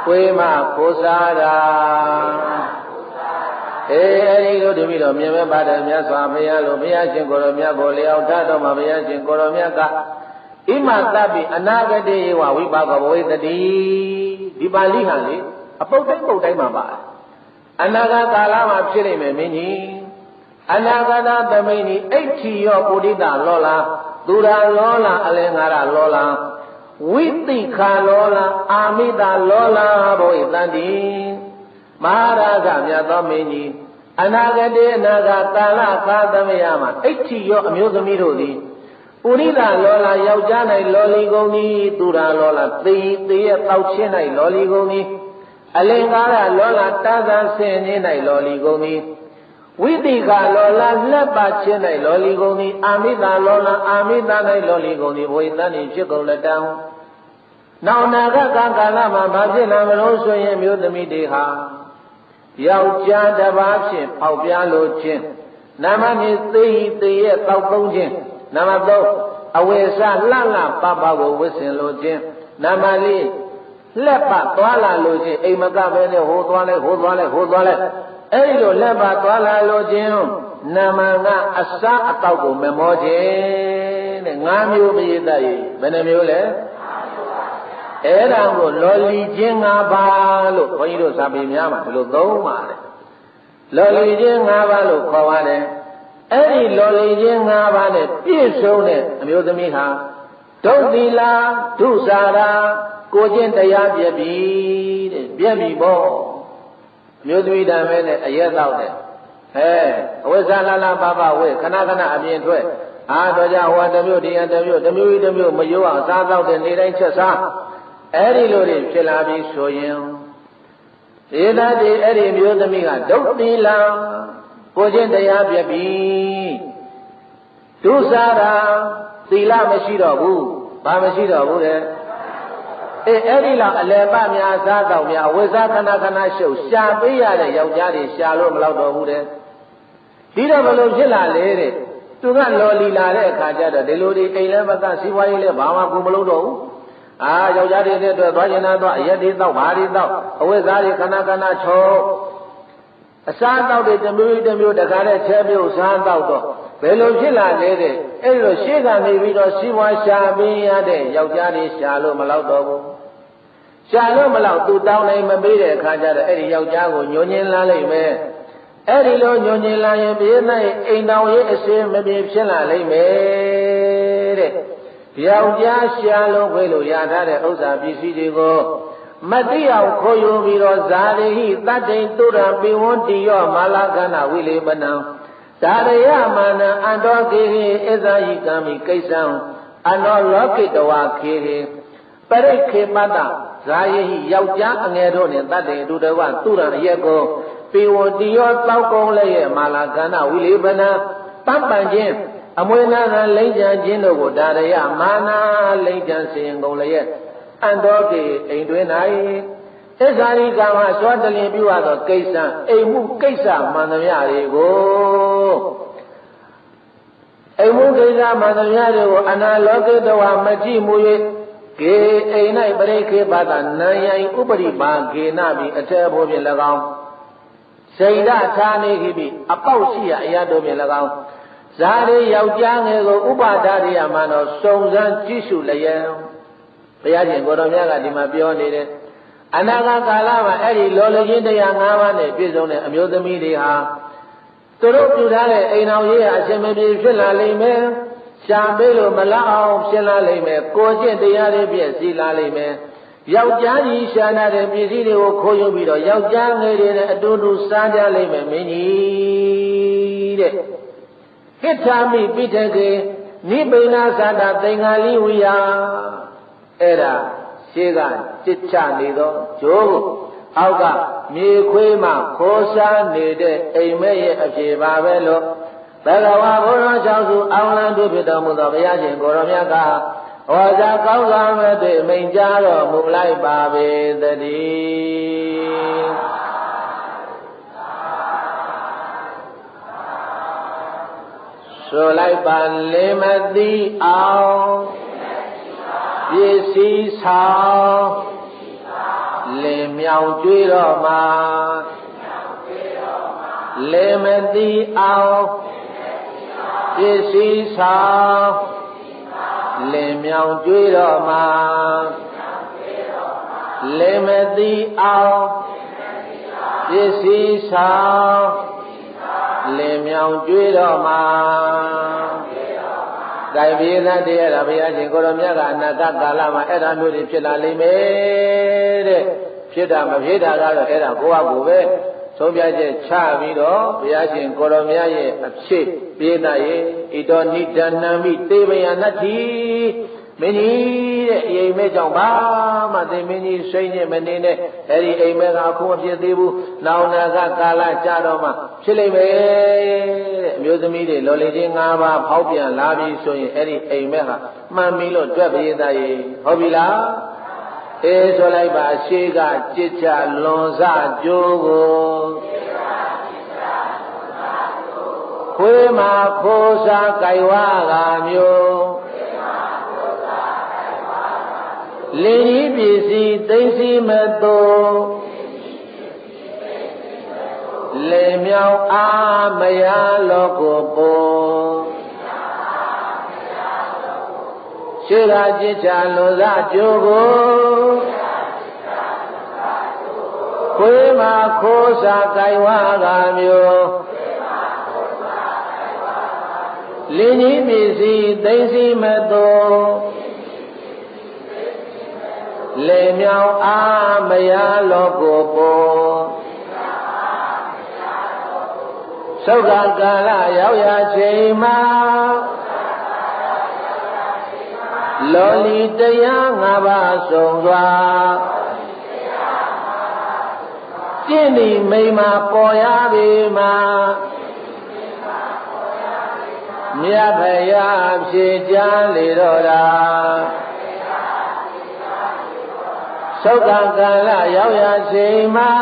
ခွေးမခိုးစားတာအဲဒီလိုတပည့်တော်မြင်မဲ့ပါတယ်မြတ်စွာဘုရားလိုဘုရားရှင်ကိုယ်တော်မြတ်ကိုလျောက်ထားတော်မှာဘုရားရှင်ကိုယ်တော်မြတ်ကဣမတပိအနာဂတိဝဝိပါကဘဝေတတိဒီပါဠိဟာလေအပုတ်တိုင်းပုတ်တိုင်းမှာပါတယ်အနာဂတ်ကာလမှာဖြစ်နေမယ်မင်းကြီးအနာဂတသမိန်ဤအိဋ္ဌိယောပုရိသလောလားသူရာလောလားအလင်္ကာရလောလားဝိသိခာလောလားအာမိတာလောလားဘဝေတန္တိမဟာရာဇမြတ်သောမင်းကြီးအနာဂတိအနာဂတ်ကာလကာသမယမှာအိဋ္ဌိယောအမျိုးသမီးတို့သည်ပုရိသလောလာယောက်ျား၌လောလီကုန်သည်သူရာလောလာသေရဲ့တောက်ချင်း၌လောလီကုန်သည်အလင်္ကာရလောလာတာသဆင်ခြင်း၌လောလီကုန်သည်ဝိတိကလောလာလက်ပါချင်း၌လောလီကုန်သည်အာမိတာလောလာအာမိတာ၌လောလီကုန်သည်ဘဝေတန်၏ဖြစ်ကုန်လက်တံနောက်နာဂကကာလမှာဘာဖြစ်လာမလို့ဆိုရင်မျိုးသမီးတွေဟာယောက်ျားတစ်ပါးဖြင့်ဖောက်ပြားလိုခြင်းနာမည်သေရဲ့တောက်သုံးခြင်းနံပါတ်3အဝေစလှလှပပကိုဝစ်စင်လိုခြင်းနံပါတ်4လက်ပသွားလာလိုခြင်းအိမ်မကပဲနဲ့ဟိုသွားလဲဟိုသွားလဲဟိုသွားလဲအဲ့ဒီလိုလက်ပသွားလာလိုခြင်းနံပါတ်5အစားအတောက်ကိုမမောခြင်းတဲ့5မျိုးပြည့်တတ်ရဘယ်နှမျိုးလဲအဲ့ဒါကိုလောလီခြင်း5ပါးလို့ခွန်ကြီးတို့စာပေများမှာဒီလိုသုံးပါတယ်လောလီခြင်း5ပါးလို့ခေါ်ပါတယ်အဲ့ဒီလောလီခြင်း5ပါးနဲ့ပြည့်စုံတဲ့အမျိုးသမီးဟာဒုသီလာဒုစာရာကိုချင်းတရားပြည့်ပြီတဲ့ပြည့်ပြီပေါ့မျိုးသမီးတမ်းပဲနဲ့အရက်တော့တယ်အဝိဇ္ဇာလာလာပပဝေခဏခဏအပြင်ထွက်တော့ကြဟိုတမျိုးဒီတမျိုးတမျိုးမယိုးအောင်စားတော့တဲ့နေတိုင်းချက်စားအဲ့ဒီလိုတွေဖြစ်လာပြီဆိုရင်ဧတတိအဲ့ဒီမျိုးသမီးကဒုသီလာကိုချင်းတရားပြပြီဒုစာရာသီလမရှိတော့ဘူးဘာမရှိတော့ဘူးတဲ့အဲ့ဒီလောက်အလယ်ပများစားတော့များဝိဇ္ဇာခဏခဏရှုပ်ရှာပေးရတဲ့ယောက်ျားတွေရှာလို့မလောက်တော့ဘူးတဲ့ဒီတော့ဘယ်လိုဖြစ်လာလဲတဲ့သူကလော်လီလာတဲ့အခါကျတော့ဒီလိုဒီအိမ်လည်းမကစီးပွားရေးလည်းဘာမှကိုမလုပ်တော့ဘူးယောက်ျားတွေနဲ့တွေ့သွားကျင်တာတော့အရက်တွေတော့ဘာတွေတော့အဝိဇ္ဇာတွေခဏခဏချုပ်အစားတောက်တဲ့တမျိုးတခါနဲ့ချဲပြုတ်စားတောက်တော့ဘယ်လိုဖြစ်လာလဲတဲ့အဲ့လိုရှေ့ကနေပြီးတော့စီးပွားရှာပေးရတဲ့ယောက်ျားတွေရှာလို့မလောက်တော့ဘူးရှာလို့မလောက်သူတောင်းနိုင်မပေးတဲ့အခါကျတော့အဲ့ဒီယောက်ျားကိုညှို့ညင်းလာလိမ့်မယ်အဲ့ဒီလိုညှို့ညင်းလာရင်ပြေးနိုင်အိမ်တော်ရဲ့အစင်းမပြေဖြစ်လာလိမ့်မယ်တဲ့ယောက်ျားရှာလို့ခွေလို့ရထားတဲ့ဥစ္စာပစ္စည်းတွေကိုမတိအောင်ခိုးယူပြီးတော့ဇာတိဟိတတ္တိတုရံပိဝန္တိယောမာလကနာဝိလေပနံဓာရယမာနံအန္တောကေဟိအဇာယိကံမိကိစ္စံအနောလောကိတဝခေဟိပရိခေပတ္တဇာယဟိယောက်ျားအငယ်တို့နဲ့တတ္တိတုတဝတုရံအရက်ကိုပိဝန္တိယောတောက်ကုံလည်းရဲ့မာလကနာဝိလေပနံတပ္ပံခြင်းအမွေနာကလိမ့်ကြံခြင်းတို့ကိုဓာရယမာနာလိမ့်ကြံစေရင်ကုန်လည်းရဲ့အန္တောကေအိမ်တွင်၌သစ္စာရိကံမှာစွာတလင်ပြုရသောကိစ္စအိမ်မှုကိစ္စမှန်သမျှတွေကိုအိမ်မှုကိစ္စမှန်သမျှတွေကိုအနာလောကိတဝမကြည့်မူ၍ကေအိမ်၌ပရိခေပတနံယံဥပရိပါကေနပိအထေဖို့ဖြင့်၎င်းစိတ်ဓာဌာနေခိပိအပေါက်ရှိရအရာတို့ဖြင့်၎င်းဇာတိယောက်ျားငယ်ကိုဥပါဒရိယမှန်သောစုံစမ်းကြည့်ရှုလျက်ဘုရားရှင်ကိုယ်တော်မြတ်ကဒီမှာပြောနေတယ်အနာဂတ်ကာလမှာအဲ့ဒီလောလခြင်းတရား၅ပါးနဲ့ပြည့်စုံတဲ့အမျိုးသမီးတွေဟာသူတို့ပြုထားတဲ့အိမ်တော်ရေးအရှင်မပြေဖြစ်လာလိမ့်မယ် ရှာပေးလို့မလောက်အောင်ဖြစ်လာလိမ့်မယ်ကိုကျင့်တရားတွေပြည့်စည်လာလိမ့်မယ်ယောက်ျားကြီးရှာနာတဲ့ပစ္စည်းတွေကိုခိုးယူပြီးတော့ယောက်ျားငယ်တွေနဲ့အတူတူစားကြလိမ့်မယ်မင်းကြီးတဲ့ဟိထာမိပိဋကေနိဗ္ဗာန်သာတာသင်္ဃာလိဝိယအဲ့ဒါရှေးကจิตချနေသောဂျိုးကိုအောက်ကမြေခွေးမှခိုးစားနေတဲ့အိမ်မက်ရဲ့အဖြေပါပဲလို့ဘဂဝါဘုရားကြောင့်သူအောင်လံတို့ဖြစ်တော်မူသောဘုရားရှင်ကိုရောမြတ်ကဟောကြားကောင်းစွာမဲ့တွေ့မိန်ကြားတော်မူလိုက်ပါပေသတည်းဆိုလိုက်ပါလင်းမသိအောင်ပစ္စည်းဆောင်လင်းမြောင်ကျွေးတော်မှာလင်းမသိအောင်ပစ္စည်းဆောင်လင်းမြောင်ကျွေးတော်မှာလင်းမသိအောင်ပစ္စည်းဆောင်လင်းမြောင်ကျွေးတော်မှာတိုင်ပြေသာတရားတော်ဘုရားရှင်ကိုရောမြတ်ကအနာဂတ်ကာလမှာအဲ့ဒါမျိုးတွေဖြစ်လာလိမ့်မယ်တဲ့ဖြစ်တာမဖြစ်တာကတော့အဲ့ဒါကိုယ့်ဟာကိုယ်ပဲဆုံးဖြတ်ချက်ချပြီးတော့ဘုရားရှင်ကိုရောမြတ်ရဲ့အဖြစ်ပြေနာရဲ့ဣတောနိဒဏံမိသေဗယနတ္တိမင်းကြီးတဲ့အိမ်မဲကြောင့်ဘာမှသိမင်းကြီးစိတ်ညစ်မနေနဲ့အဲ့ဒီအိမ်မဲကအခုမဖြစ်သေးဘူးနောင်နာကကာလကြာတော့မှဖြစ်လိမ့်မယ်တဲ့အမျိုးသမီးတွေလော်လေချင်း၅ပါးဖောက်ပြန်လာပြီဆိုရင်အဲ့ဒီအိမ်မဲဟာမှန်ပြီလို့တွက်ပြေးသားရဲ့ဟုတ်ပြီလားအေးဆိုလိုက်ပါရှေးကကြစ်ချလွန်စကြိုးကိုခွေးမှာခိုးစားကြိုက်ဝါကမျိုးလင်းကြီးပစ္စည်းသိသိမတော်လေမြောင်အားမရလောကိုပေါ်ရှေးကကြစ်ချလွန်စကြိုးကိုခွေးမှာခိုးစားကြိုက်ဝါကမျိုးလင်းကြီးပစ္စည်းသိသိမတော်လေမြောင်အားမရလောကိုပေါ်သုခကာလရောက်ရချိန်မှာလောလီတရား၅ပါးဆုံးစွာကျင့်ဒီမိမပေါ်ရပေမှာမြတ်ဖယားဖြေကြားလေတော့တာသုခကာလရောက်ရချိန်မှာ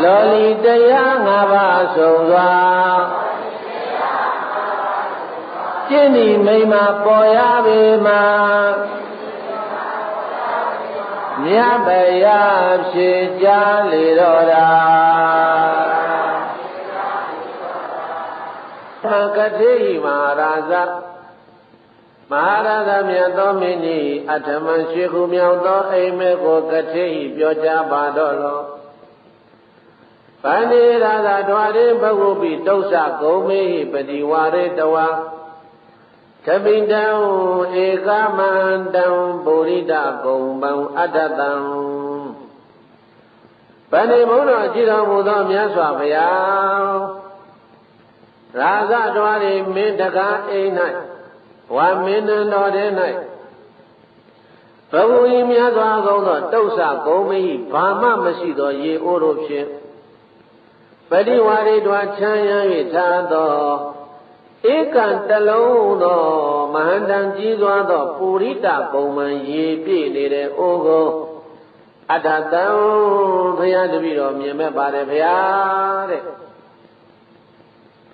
လောလီတရား၅ပါးဆုံးစွာကျင့်ဒီမိမပေါ်ရပေမှာမြတ်ဖယားဖြေကြားလေတော့တာကတိမဟာရာဇမဟာရာဇမြတ်သောမင်းကြီးအထမရှိခုမြောက်သောအိမ်မဲကိုကတိပြောကြားပါတော့လောဗန္ဒီရာဇဓဝရေဘဂုပိတုစ္ဆဂုံမေပတိဝါရေတဝါသပိတံဧကမန္တံပုရိဒဂုံပံအတ္တတံဗန္ဒီဘုန်းတော်ကြည်တော်မူသောမြတ်စွာဘုရားရာဇဓဝရေမင်းတကားအိမ်၌ဝါမင်းတော်တဲ့၌ဘဂဝီမြတ်စွာဘုန်းသောတုစ္ဆဂုံမေဘာမှမရှိသောရေအိုးတို့ဖြင့်ပတိဝါရိတွာချမ်းရ၍ထားသောဧကံတလုံးသောမဟာတန်ကြီးစွာသောပုရိတပုံမှန်ရေပြည့်နေတဲ့အိုးကိုအတ္တတံဘုရားတပည့်တော်မြင်မဲ့ပါတယ်ဘုရားတဲ့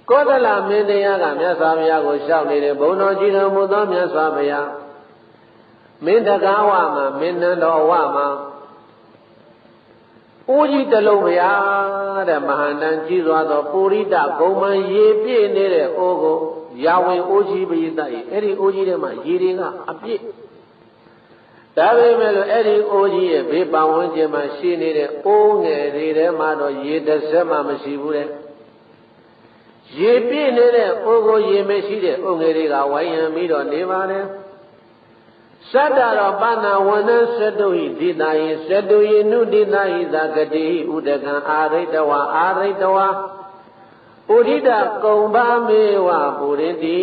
ကောသလမင်းတရားကမြတ်စွာဘုရားကိုလျှောက်နေတဲ့ဘုန်းတော်ကြီးတော်မူသောမြတ်စွာဘုရားမင်းတကားဝမှာမင်းနန်းတော်ဝမှာအိုးကြီးတလုံးဘုရားတဲ့မဟာတန်ကြီးစွာသောပုရိတဂုံမှန်ရေပြည့်နေတဲ့အိုးကိုရာဝင်အိုးကြီးပရိသတ်အဲ့ဒီအိုးကြီးထဲမှာရေတွေကအပြည့်ဒါပေမဲ့လို့အဲ့ဒီအိုးကြီးရဲ့ဘေးပဝန်းကျင်မှာရှိနေတဲ့အိုးငယ်တွေထဲမှာတော့ရေတစ်စက်မှမရှိဘူးတဲ့ ရေပြည့်နေတဲ့အိုးကိုရေမရှိတဲ့အုံငယ်တွေကဝိုင်းရံပြီးတော့နေပါတယ်စတ္တရောပဏဝနသတုဟိဒီတာယိသတုယိနုဒီတာယိသာကတိဥဒကံအာရိတဝအာရိတဝဥဒိတကုံဘာမေဝပုရိတိ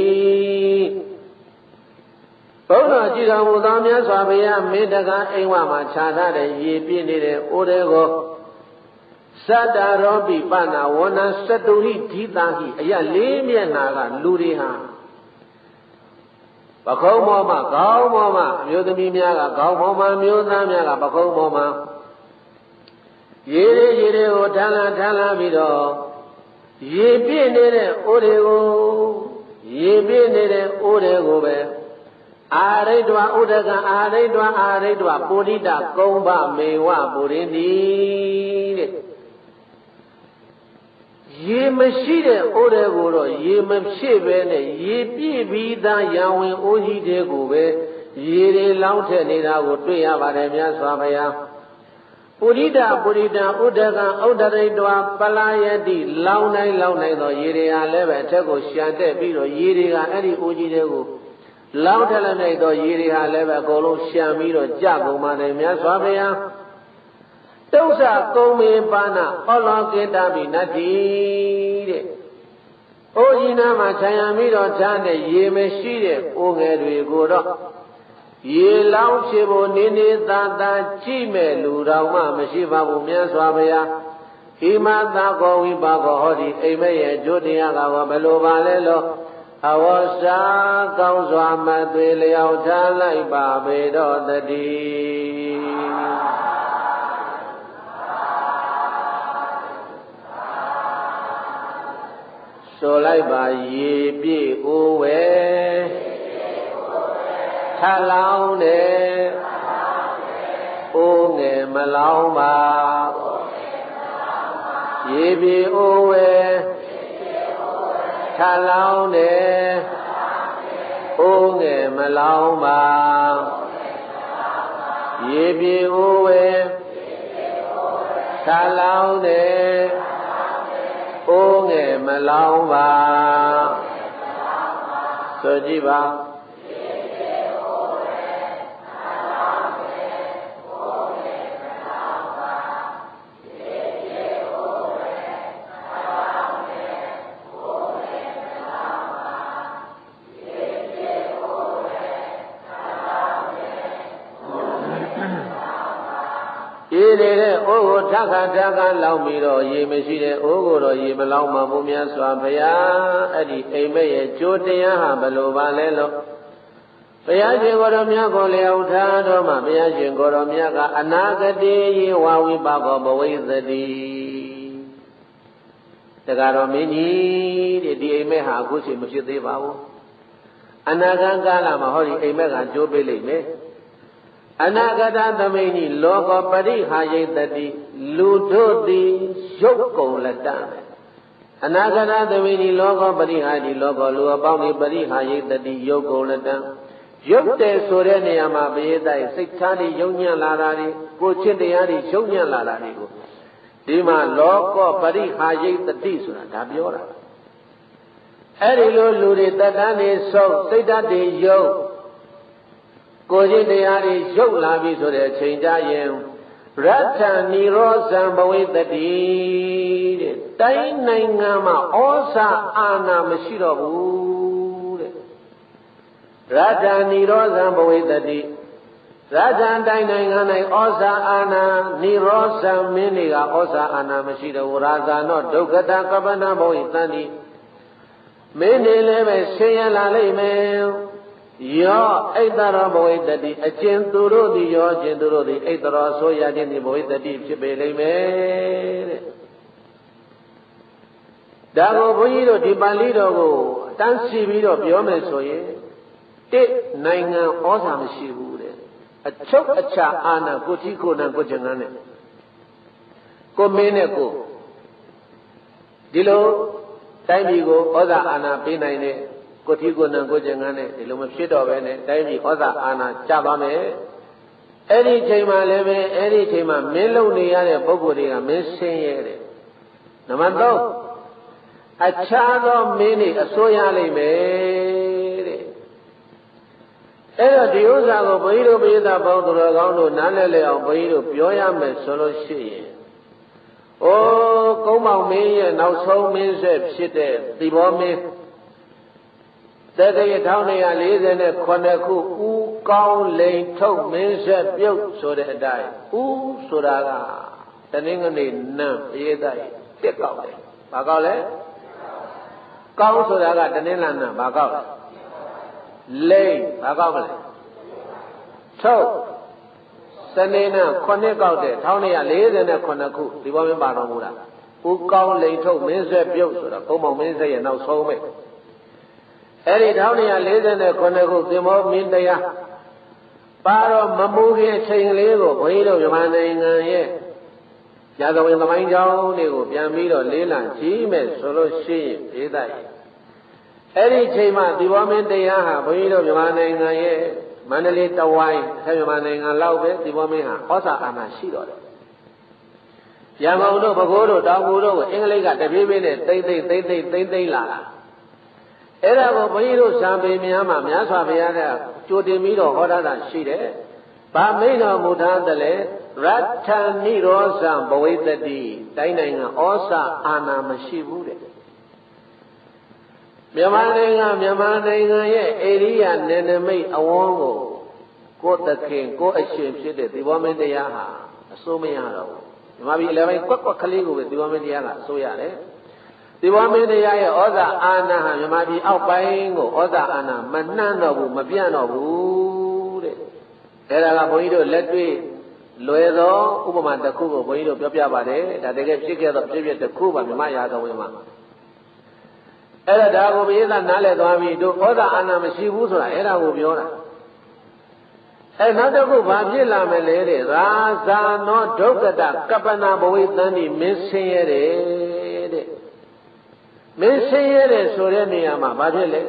ဘုန်းတော်ကြည်တော်မူသောမြတ်စွာဘုရားမေတ္တကအိမ်ဝမှာခြားထားတဲ့ရေပြည့်နေတဲ့အိုးတွေကိုစတ္တရောပိပဏဝနသတုဟိဒီတာဟိအရာလေးမျက်နာကလူတွေဟာပခုံးပေါ်မှာခေါင်းပေါ်မှာအမျိုးသမီးများကခေါင်းပေါ်မှာမျိုးသားများကပခုံးပေါ်မှာရေတွေကိုထမ်းလာပြီးတော့ရေပြည့်နေတဲ့အိုးတွေကိုရေပြည့်နေတဲ့အိုးတွေကိုပဲအာရိတ္တဝဥဒကံအာရိတ္တဝပုရိတကုံဘမေဝပုရိတိတဲ့ရေမရှိတဲ့အိုးတွေကိုတော့ရေမဖြစ်ပဲနဲ့ရေပြည့်ပြီးသားရံဝင်အိုးကြီးတွေကိုပဲရေတွေလောင်းထက်နေတာကိုတွေ့ရပါတယ်မြတ်စွာဘုရားပုရိတဥဒကံဥဒရိတ္တဝပလာယတိလောင်းတိုင်းသောရေတွေဟာလည်းပဲအထက်ကိုရှံတက်ပြီးတော့ရေတွေကအဲ့ဒီအိုးကြီးတွေကိုလောင်းထက်လိုက်သောရေတွေဟာလည်းပဲအကုန်လုံးရှံပြီးတော့ကြကုန်ပါတယ်မြတ်စွာဘုရားတုစ္ဆကုံမေပါဏဩလောကေတပိနတ္တိတဲ့။အိုကြီးနာမှာခြံရံပြီးတော့ထားတဲ့ရေမရှိတဲ့အိုငယ်တွေကိုတော့ရေလောင်းဖြစ်ဖို့နေနေသာသာကြည့်မဲ့လူတော်မှမရှိပါဘူးမြတ်စွာဘုရား။ဣမသာကောဝိပါကောဟောဒီအိမ်မက်ရဲ့ကျိုးတရားကဘယ်လိုပါလဲလို့အဝေါစာကောင်းစွာမသွေလျောက်ထားလိုက်ပါပေတော့တည်းဆိုလိုက်ပါရေပြည့်အိုးဝဲထလောင်းတယ်အိုးငယ်မလောင်းပါရေပြည့်အိုးဝဲထလောင်းတယ်အိုးငယ်မလောင်းပါရေပြည့်အိုးဝဲထလောင်းတယ်အိုးငယ်မလောင်းပါဆိုကြည့်ပါရေတဲ့အိုးကိုထခါလောင်းပြီးတော့ရေမရှိတဲ့အိုးကိုတော့ရေမလောင်းမှဘုရားစွာဘုရားအဲ့ဒီအိမ်မက်ရဲ့ကြိုးတရားဟာဘယ်လိုပါလဲလို့ဘုရားရှင်ကိုယ်တော်မြတ်ကိုလျောက်ထားတော်မှာဘုရားရှင်ကိုယ်တော်မြတ်ကအနာဂတိယေဝဝိပါကောဘဝိသတိတက္ကတော်မင်းကြီးတဲ့ဒီအိမ်မက်ဟာအခုချိန်မဖြစ်သေးပါဘူးအနာဂတ်ကာလမှာဟောဒီအိမ်မက်ကကြိုးပေးလိမ့်မယ်အနာဂတသမိန်ဤလောကပရိဟာယိတတိလူတို့သည်ရုပ်ကုန်လက်တံအနာဂတသမိန်ဤလောကပရိဟာတိလောကလူအပေါင်းသည်ပရိဟာယိတတိရုပ်ကုန်လက်တံရုပ်တယ်ဆိုတဲ့နေရာမှာပရိသတ်စိတ်ထားတွေယုံညံ့လာတာတွေကိုချစ်တရားတွေယုံညံ့လာတာတွေကိုဒီမှာလောကပရိဟာယိတတိဆိုတာဒါပြောတာအဲ့ဒီလိုလူတွေတက္ကန်းနေဆုံးစိတ်ဓာတ်တွေယုံကိုယ်ချင်းတရားတွေရုပ်လာပြီဆိုတဲ့အချိန်ကြရင်ရတ္ထနိရောဇံဘဝိတတိတဲ့တိုင်းနိုင်ငံမှာဩဇာအာဏာမရှိတော့ဘူးတဲ့ရတ္ထနိရောဇံဘဝိတတိရတ္ထတိုင်းနိုင်ငံ၌ဩဇာအာဏာနိရောဇံမင်းတွေကဩဇာအာဏာမရှိတော့ဘူးရာဇာနောဒုက္ခတကပ္ပနဘဝိတတိမင်းတွေလည်းပဲဆင်းရဲလာလိမ့်မယ်ယောဣတရောဘဝိတတိအကျဉ်သူတို့သည်ယောအကျဉ်သူတို့သည်ဣတရောဆိုရခြင်းသည်ဘဝိတတိဖြစ်ပေလိမ့်မယ်တဲ့ဒါကိုဘုန်းကြီးတို့ဒီပါဠိတော်ကိုတန်းစီပြီးတော့ပြောမယ်ဆိုရင်တစ်နိုင်ငံဩဇာမရှိဘူးတဲ့အချုပ်အခြာအာဏာကိုတိကိုနံကိုကျင်ငန်းနဲ့ကိုမင်းနဲ့ကိုဒီလိုတိုင်းပြည်ကိုဩဇာအာဏာပေးနိုင်တဲ့ကိုတိကိုနံကိုကျင်ငန်းနဲ့ဒီလိုမဖြစ်တော့ပဲနဲ့တိုင်းပြည်ဩဇာအာဏာကျသွားမယ်အဲ့ဒီချိန်မှာလည်းပဲအဲ့ဒီချိန်မှာမင်းလုံနေရတဲ့ပုဂ္ဂိုလ်တွေကမင်းဆင်းရဲတယ်နံပါတ်3 အခြားသောမင်းတွေအစိုးရလိမ့်မယ်တဲ့အဲ့တော့ဒီဥစ္စာကိုဘုန်းကြီးတို့ပိဋကပေါင်းသူတော်ကောင်းတို့နားလည်လည်အောင်ဘုန်းကြီးတို့ပြောရမယ်ဆိုလို့ရှိရင်အိုးကုန်းမောင်မင်းရဲ့နောက်ဆုံးမင်းဆက်ဖြစ်တဲ့သီပေါမင်းတက္ကရာ1249ခုဦးကောင်းလိန်ထုတ်မင်းဆက်ပြုတ်ဆိုတဲ့အတိုင်းဦးဆိုတာကတနင်္ဂနွေနံအေးတိုက်တက်ကောက်တယ်ဘာကောက်လဲကောင်းဆိုတာကတနင်္လာနံဘာကောက်လဲလိန်ဘာကောက်မလဲထုတ်စနေနံ9ကောက်တဲ့1249ခုဒီဘောမင်းပါတော်မူတာဦးကောင်းလိန်ထုတ်မင်းဆက်ပြုတ်ဆိုတာကုန်းမောင်မင်းဆက်ရဲ့နောက်ဆုံးပဲအဲ့ဒီ1249ခုသင်္ဘောမင်းတရားပါတော့မမူခင်အချိန်လေးကိုဘုန်းကြီးတို့မြန်မာနိုင်ငံရဲ့ရာဇဝင်သမိုင်းကြောင်းတွေကိုပြန်ပြီးတော့လေးလံကြည့်မယ်ဆိုလို့ရှိရင်ဒေသရဲ့အဲ့ဒီအချိန်မှာသီပေါမင်းတရားဟာဘုန်းကြီးတို့မြန်မာနိုင်ငံရဲ့မန္တလေးတဝိုင်းမြန်မာနိုင်ငံလောက်ပဲသီပေါမင်းဟာဩဇာအာဏာရှိတော့တယ်ရန်ကုန်တို့ပဲခူးတို့တောင်ကူတို့ကိုအင်္ဂလိပ်ကတပြေးပြေးနဲ့သိမ့်လာတာအဲ့ဒါကိုဘုန်းကြီးတို့ဇံပေများမှာမြတ်စွာဘုရားကကြိုတင်ပြီးတော့ဟောတာရှိတယ်။ဗာမိန်တော်မူထားတယ်လေရတ္ထနိရောဇံဘဝိတ္တိတိုင်းနိုင်ငံဩဇာအာဏာမရှိဘူးတဲ့။မြန်မာနိုင်ငံရဲ့ဧရိယာနယ်နိမိတ်အဝန်းကိုကိုယ်သခင်ကိုယ်အရှင်ဖြစ်တဲ့သီပေါမင်းတရားဟာအစိုးမရတော့ဘူး။မြန်မာပြည်လည်းပဲကွက်ကလေးကိုပဲသီပေါမင်းတရားကအစိုးရတယ်။သီပေါမင်းတရားရဲ့ဩဇာအာဏာဟာမြန်မာပြည်အောက်ပိုင်းကိုဩဇာအာဏာမနှံ့တော့ဘူးမပြန့်တော့ဘူးတဲ့အဲ့ဒါကဘုန်းကြီးတို့လက်တွေ့လွယ်သောဥပမာတစ်ခုကိုဘုန်းကြီးတို့ပြောပြပါတယ်ဒါတကယ်ဖြစ်ခဲ့သောဖြစ်ဖြစ်တစ်ခုပါမြန်မာရာဇဝင်မှာအဲ့ဒါကိုဘုရားနားလည်သွားပြီတို့ဩဇာအာဏာမရှိဘူးဆိုတာအဲ့ဒါကိုပြောတာအဲ့နောက်တစ်ခုဘာဖြစ်လာမလဲတဲ့ရာဇာနောဒုက္ကတကပ္ပနာဘဝိသန္တိမင်းဆင်းရဲတဲ့မင်းဆင်းရဲတယ်ဆိုတဲ့နေရာမှာဘာဖြစ်လဲ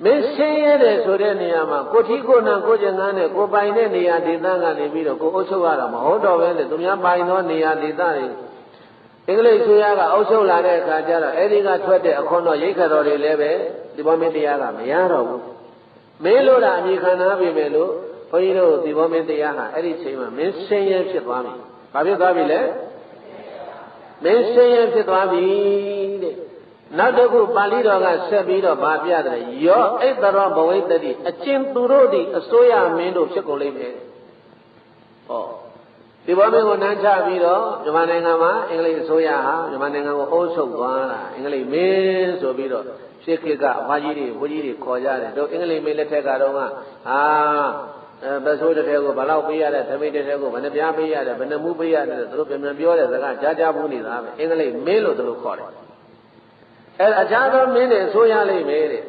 မင်းဆင်းရဲတယ်ဆိုတဲ့နေရာမှာကိုထီကိုနံကိုကျင်ငန်းနဲ့ကိုပိုင်တဲ့နေရာဒေသကနေပြီးတော့ကိုအုပ်ချုပ်ရတာမဟုတ်တော့ပဲလေသူများပိုင်သောနေရာဒေသတွေအင်္ဂလိပ်ဆိုရကအုပ်ချုပ်လာတဲ့အခါကျတော့အဲဒီကထွက်တဲ့အခွန်တော်ရိတ်ခါတော်တွေလည်းပဲဒီဘောမင်းတရားကမရတော့ဘူးမင်းလို့တာအမိခံနာပြီမယ်လို့ဘုန်းကြီးတို့ဒီဘောမင်းတရားဟာအဲ့ဒီချိန်မှာမင်းဆင်းရဲဖြစ်သွားပြီဘာဖြစ်သွားပြီလဲမင်းဆင်းရဲဖြစ်သွားပြီတဲ့နောက်တစ်ခုပါဠိတော်ကဆက်ပြီးတော့ဗာပြတယ်ယောဣတရောဘဝိတ္တိအကျဉ်သူတို့သည်အစိုးရမင်းတို့ဖြစ်ကုန်လိမ့်မယ်ဟောဒီဘောမင်းကိုနန်းချပြီးတော့မြန်မာနိုင်ငံမှာအင်္ဂလိပ်အစိုးရဟာမြန်မာနိုင်ငံကိုအုပ်ချုပ်သွားတာအင်္ဂလိပ်မင်းဆိုပြီးတော့ရှေ့ခေတ်ကအမကြီးတွေဘုကြီးတွေခေါ်ကြတယ်တို့အင်္ဂလိပ်မင်းလက်ထက်ကတော့ဟာပစိုးတဲ့ကိုဘယ်လောက်ပေးရတဲ့သမိတဲ့ကိုဘယ်နှပြားပေးရတယ်ဘယ်နှမှုပေးရတယ်သူတို့ပြန်ပြောတဲ့စကားကြားဘူးနေတာပဲအင်္ဂလိပ်မင်းလို့သူတို့ခေါ်တယ်အဲအခြားသောမင်းတွေဆိုရလိမ့်မယ်တဲ့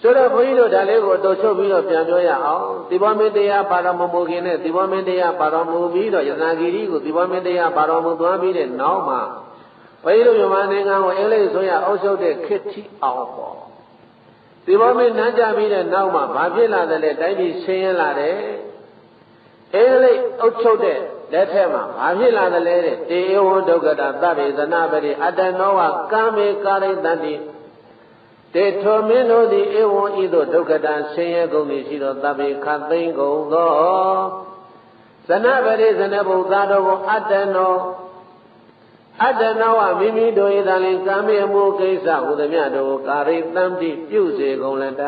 ဆိုတော့ဘုန်းကြီးတို့ဒါလေးကိုတို့ချုပ်ပြီးတော့ပြန်ပြောရအောင်သီပေါမင်းတရားပါတော်မူခင်နဲ့သီပေါမင်းတရားပါတော်မူပြီးတော့ယတနာဂီရီကိုသီပေါမင်းတရားပါတော်မူသွားပြီးတဲ့နောက်မှာဘုန်းကြီးတို့မြန်မာနိုင်ငံကိုအင်္ဂလိပ်ဆိုရအုပ်ချုပ်တဲ့ခေတ်ကြီးအောင်ပေါ့ဒီဘောမင်းနန်းကြပြီးတဲ့နောက်မှာဘာဖြစ်လာတယ်လဲတိုင်းပြည်ဆင်းရဲလာတယ်အင်္ဂလိပ်အုပ်ချုပ်တဲ့လက်ထက်မှာဘာဖြစ်လာတယ်လဲတဲ့တေဝဒုက္ကတာသဗ္ဗေသနာပရိအတ္တနောဝကာမေကာရိတတိတေထောမင်းတို့သည်ဧဝံဤသို့ဒုက္ကတာဆင်းရဲကုန်သည်ရှိသောသဗ္ဗေခသိမ့်ကုန်သောသနာပရိသနဗုဒ္ဓတော်ကိုအတ္တနောဝမိမိတို့၏သာလင်ကာမေအမှုကိစ္စဟူသည်မြတ်တို့ကာရိတံတိပြုစေကုန်လတ္တ